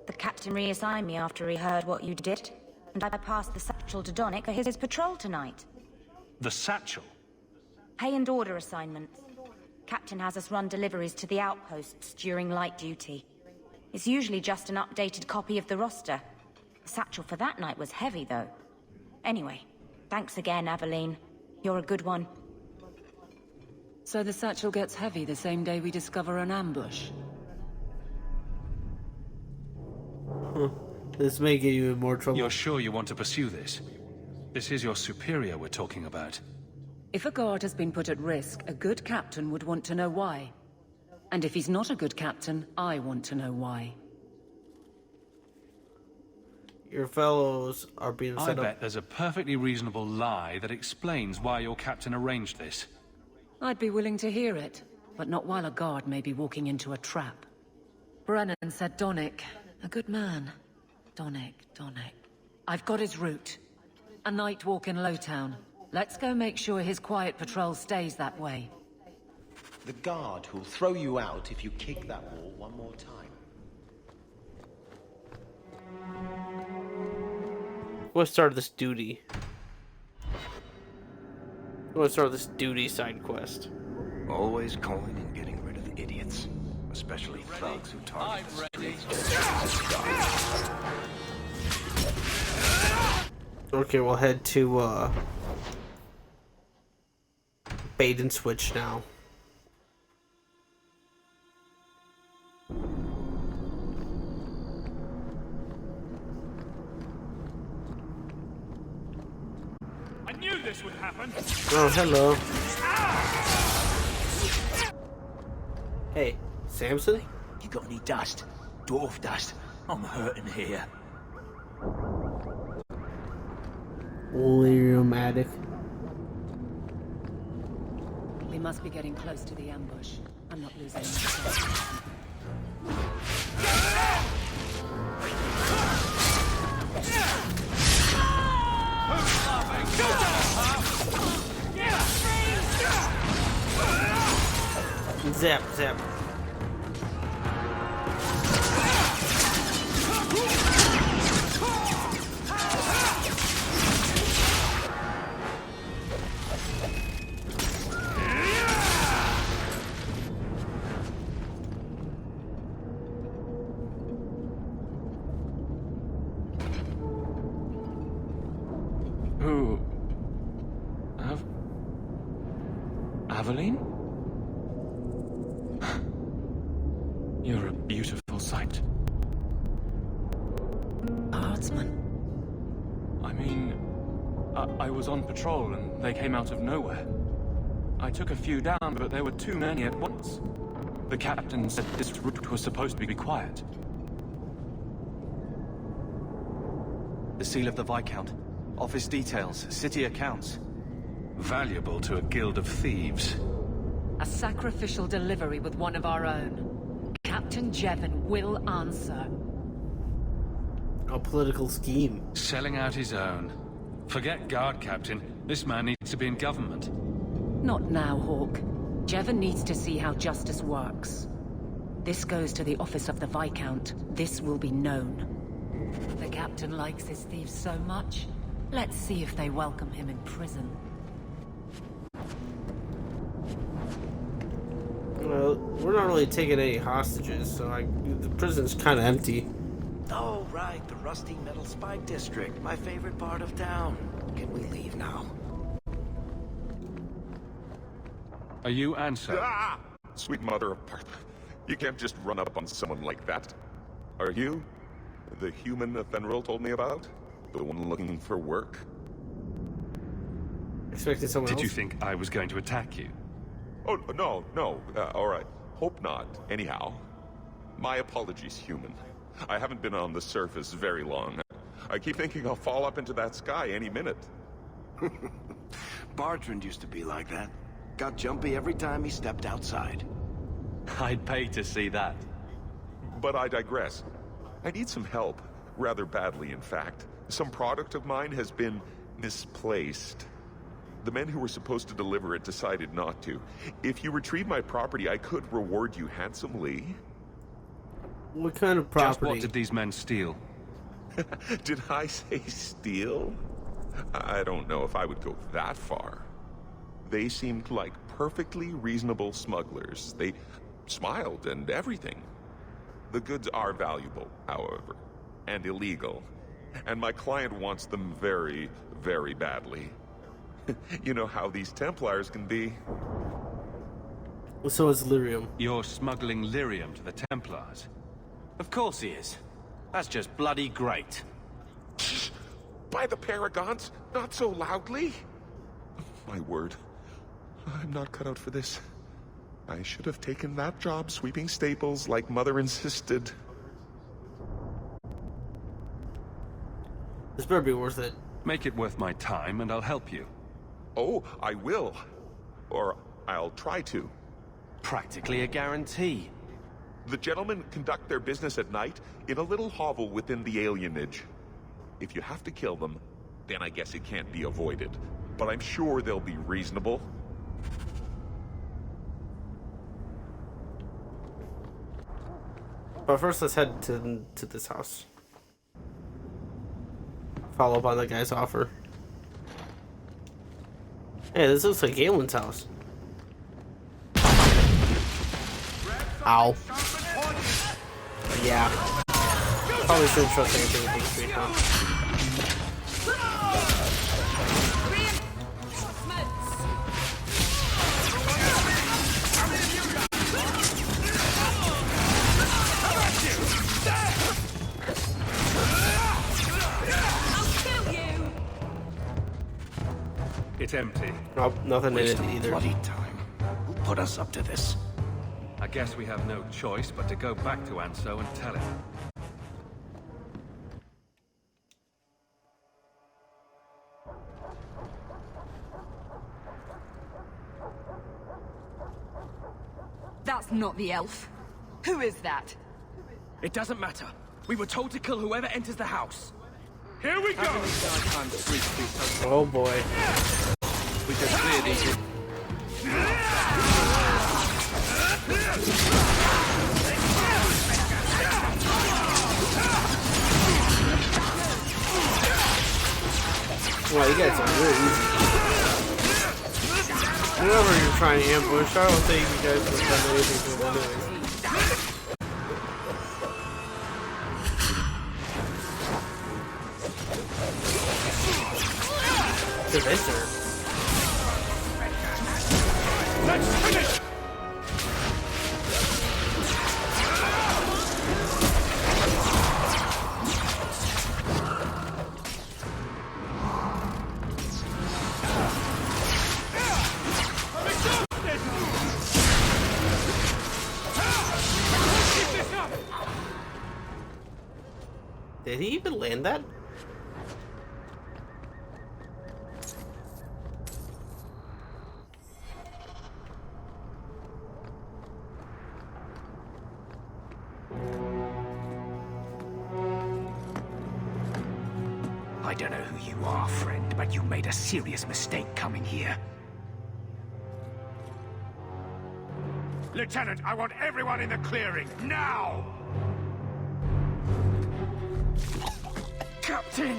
The captain reassigned me after he heard what you did, and I passed the satchel to Donick for his patrol tonight. The satchel? Pay and order assignments. Captain has us run deliveries to the outposts during light duty. It's usually just an updated copy of the roster. The satchel for that night was heavy, though. Anyway, thanks again, Aveline. You're a good one. So the satchel gets heavy the same day we discover an ambush? Huh. This may get you in more trouble. You're sure you want to pursue this? This is your superior we're talking about. If a guard has been put at risk, a good captain would want to know why. And if he's not a good captain, I want to know why. Your fellows are being I set bet up. there's a perfectly reasonable lie that explains why your captain arranged this. I'd be willing to hear it, but not while a guard may be walking into a trap. Brennan said Donnick, a good man. Donnick. I've got his route. A night walk in Lowtown. Let's go make sure his quiet patrol stays that way. The guard who'll throw you out if you kick that wall one more time. Let's start this duty. Let's start this duty side quest. Always calling and getting rid of idiots. Especially thugs who target the streets. Okay, we'll head to bait and switch now. I knew this would happen. Oh, hello. Hey, Samson? You got any dust? Dwarf dust? I'm hurting here. Lyrium attic. We must be getting close to the ambush. I'm not losing any time. Zap, zap. Who? Aveline? You're a beautiful sight. Guardsman. I mean, I was on patrol and they came out of nowhere. I took a few down, but there were too many at once. The captain said this route was supposed to be quiet. The seal of the Viscount. Office details, city accounts. Valuable to a guild of thieves. A sacrificial delivery with one of our own. Captain Jevon will answer. A political scheme. Selling out his own. Forget guard captain. This man needs to be in government. Not now, Hawke. Jevon needs to see how justice works. This goes to the office of the Viscount. This will be known. The captain likes his thieves so much. Let's see if they welcome him in prison. Well, we're not really taking any hostages, so the prison's kind of empty. Oh, right, the rusty metal spike district, my favorite part of town. Can we leave now? Are you Ansel? Ah! Sweet mother of Parth. You can't just run up on someone like that. Are you the human Ephemeral told me about? The one looking for work? Expecting someone else? Did you think I was going to attack you? Oh, no. All right. Hope not. Anyhow, my apologies, human. I haven't been on the surface very long. I keep thinking I'll fall up into that sky any minute. Bartrand used to be like that. Got jumpy every time he stepped outside. I'd pay to see that. But I digress. I need some help. Rather badly, in fact. Some product of mine has been misplaced. The men who were supposed to deliver it decided not to. If you retrieve my property, I could reward you handsomely. What kind of property? Just what did these men steal? Did I say steal? I don't know if I would go that far. They seemed like perfectly reasonable smugglers. They smiled and everything. The goods are valuable, however, and illegal. And my client wants them very, very badly. You know how these Templars can be. So is lyrium. You're smuggling lyrium to the Templars? Of course he is. That's just bloody great. By the Paragons, not so loudly. My word, I'm not cut out for this. I should have taken that job sweeping stables like Mother insisted. This better be worth it. Make it worth my time, and I'll help you. Oh, I will. Or I'll try to. Practically a guarantee. The gentlemen conduct their business at night in a little hovel within the alienage. If you have to kill them, then I guess it can't be avoided. But I'm sure they'll be reasonable. But first, let's head to this house. Follow up on that guy's offer. Hey, this looks like Gamlen's house. Ow. Yeah. Probably shouldn't trust anything with these people. It's empty. Nope, nothing in it either. Bloody time. Who put us up to this? I guess we have no choice but to go back to Anso and tell him. That's not the elf. Who is that? It doesn't matter. We were told to kill whoever enters the house. Here we go! Oh boy. We could clear these. Well, you guys are really easy. Whenever you're trying to ambush, I don't think you guys would have done anything to them anyways. Convincer. Let's finish! Did he even land that? I don't know who you are, friend, but you made a serious mistake coming here. Lieutenant, I want everyone in the clearing, now! Captain!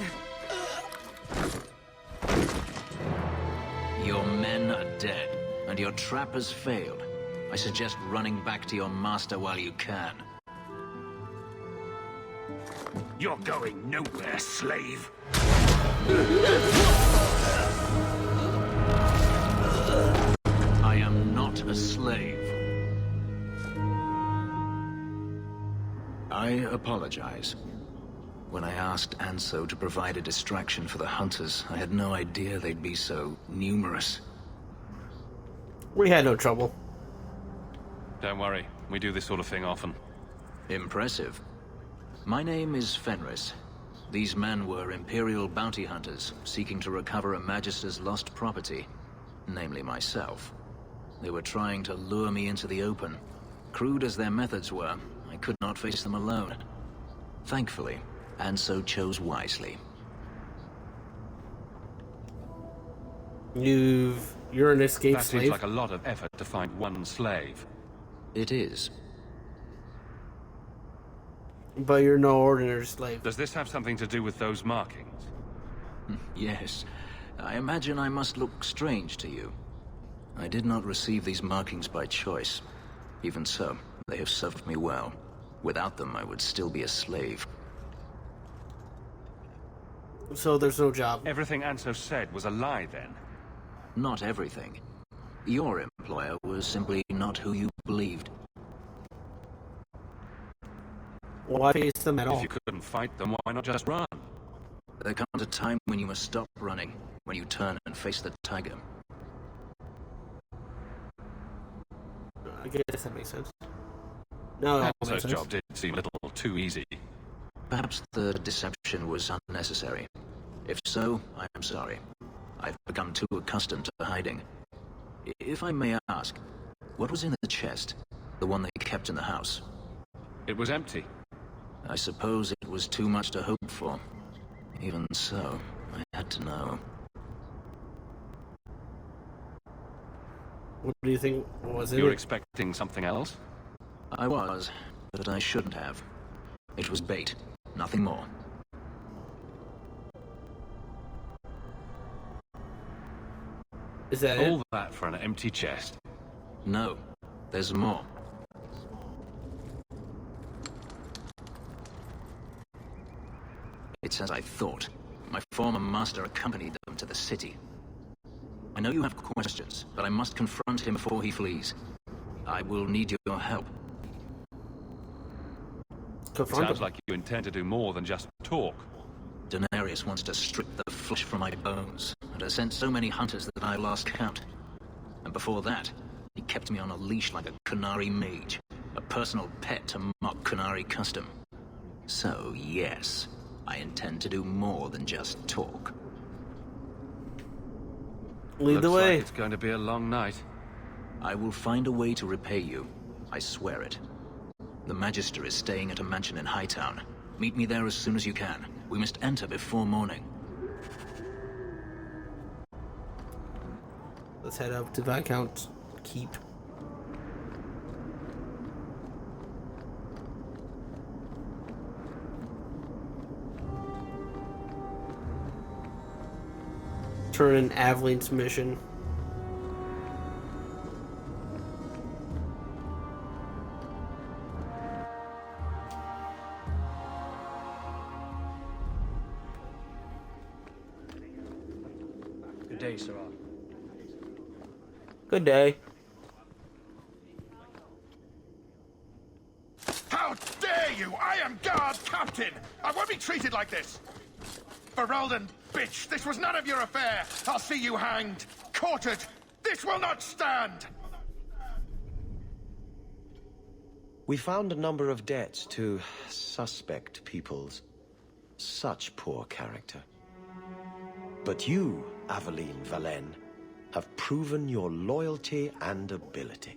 Your men are dead, and your trap has failed. I suggest running back to your master while you can. You're going nowhere, slave. I am not a slave. I apologize. When I asked Anso to provide a distraction for the hunters, I had no idea they'd be so numerous. We had no trouble. Don't worry, we do this sort of thing often. Impressive. My name is Fenris. These men were Imperial bounty hunters, seeking to recover a Magister's lost property, namely myself. They were trying to lure me into the open. Crude as their methods were, I could not face them alone. Thankfully, Anso chose wisely. You're an escaped slave? That seems like a lot of effort to find one slave. It is. But you're no ordinary slave. Does this have something to do with those markings? Yes. I imagine I must look strange to you. I did not receive these markings by choice. Even so, they have served me well. Without them, I would still be a slave. So there's no job. Everything Anso said was a lie, then? Not everything. Your employer was simply not who you believed. Why face them at all? If you couldn't fight them, why not just run? There comes a time when you must stop running, when you turn and face the tiger. I guess that makes sense. No, Anso's job did seem a little too easy. Perhaps the deception was unnecessary. If so, I am sorry. I've become too accustomed to hiding. If I may ask, what was in the chest? The one they kept in the house? It was empty. I suppose it was too much to hope for. Even so, I had to know. What do you think was in it? You were expecting something else? I was, but I shouldn't have. It was bait, nothing more. Is that all that for an empty chest? No, there's more. It's as I thought. My former master accompanied them to the city. I know you have questions, but I must confront him before he flees. I will need your help. Sounds like you intend to do more than just talk. Denarius wants to strip the flesh from my bones, and has sent so many hunters that I lost count. And before that, he kept me on a leash like a Qunari mage, a personal pet to mock Qunari custom. So, yes, I intend to do more than just talk. Lead the way. Like it's going to be a long night. I will find a way to repay you. I swear it. The Magister is staying at a mansion in Hightown. Meet me there as soon as you can. We must enter before morning. Let's head up to Viscount's keep. Turn in Avelin's mission. Good day, Sirrah. Good day. How dare you! I am guard captain! I won't be treated like this! Ferelden, bitch, this was none of your affair! I'll see you hanged! Quartered! This will not stand! We found a number of debts to suspect peoples. Such poor character. But you, Aveline Valen, have proven your loyalty and ability.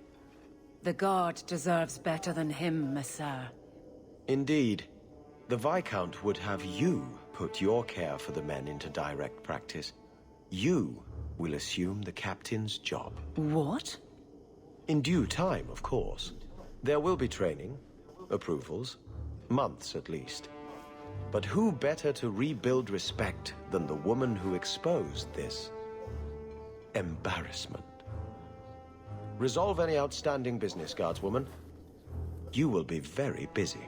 The guard deserves better than him, Messire. Indeed. The Viscount would have you put your care for the men into direct practice. You will assume the captain's job. What? In due time, of course. There will be training, approvals, months at least. But who better to rebuild respect than the woman who exposed this embarrassment? Resolve any outstanding business, guardswoman. You will be very busy.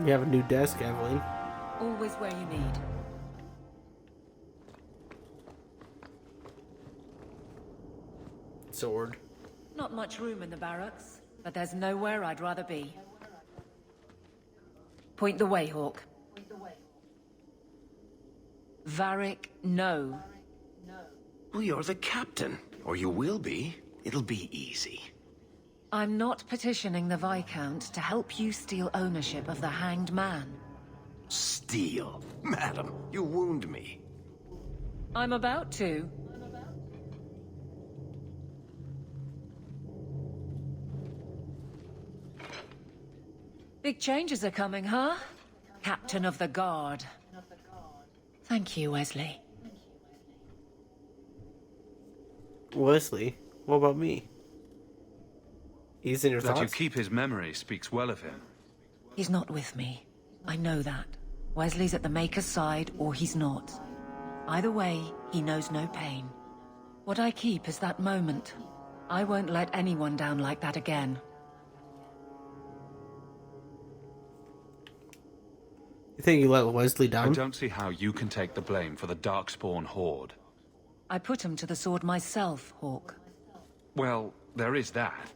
You have a new desk, Evelyn. Always where you need. Sword. Not much room in the barracks, but there's nowhere I'd rather be. Point the way, Hawke. Varric, no. Well, you're the captain. Or you will be. It'll be easy. I'm not petitioning the Viscount to help you steal ownership of the Hanged Man. Steal? Madam, you wound me. I'm about to. Big changes are coming, huh? Captain of the Guard. Thank you, Wesley. Wesley? What about me? He's in your thoughts? That you keep his memory speaks well of him. He's not with me. I know that. Wesley's at the Maker's side, or he's not. Either way, he knows no pain. What I keep is that moment. I won't let anyone down like that again. You think you let Wesley down? I don't see how you can take the blame for the Darkspawn Horde. I put him to the sword myself, Hawke. Well, there is that.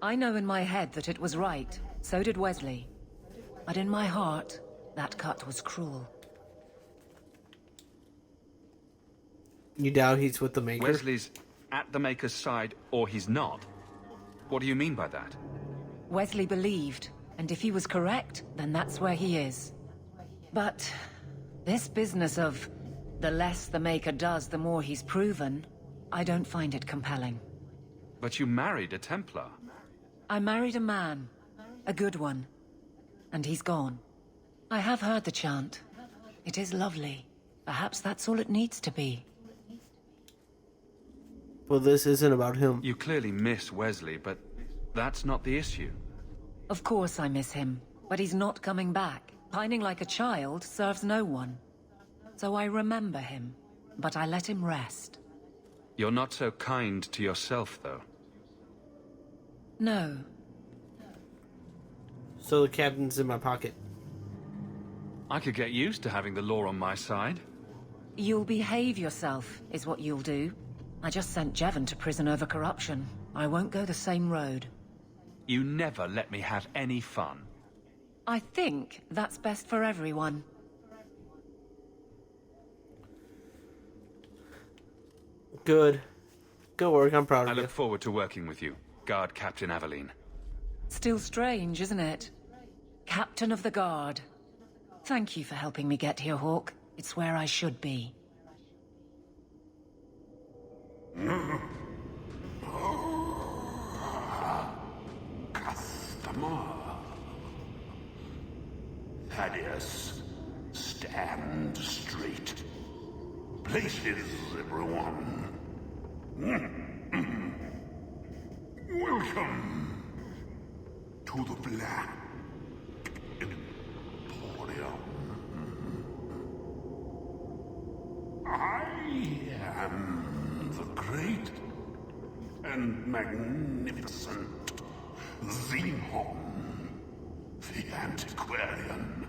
I know in my head that it was right. So did Wesley. But in my heart, that cut was cruel. You doubt he's with the Maker? Wesley's at the Maker's side, or he's not. What do you mean by that? Wesley believed, and if he was correct, then that's where he is. But this business of the less the Maker does, the more he's proven, I don't find it compelling. But you married a Templar. I married a man. A good one. And he's gone. I have heard the chant. It is lovely. Perhaps that's all it needs to be. Well, this isn't about him. You clearly miss Wesley, but that's not the issue. Of course I miss him, but he's not coming back. Pining like a child serves no one. So I remember him, but I let him rest. You're not so kind to yourself, though. No. So the captain's in my pocket. I could get used to having the law on my side. You'll behave yourself, is what you'll do. I just sent Jevon to prison over corruption. I won't go the same road. You never let me have any fun. I think that's best for everyone. Good. Good work, I'm proud of you. I look forward to working with you, Guard Captain Aveline. Still strange, isn't it? Captain of the Guard. Thank you for helping me get here, Hawke. It's where I should be. Customer. Thaddeus, stand straight. Places, everyone. Welcome to the Black Emporium. I am the great and magnificent Xenon, the Antiquarian.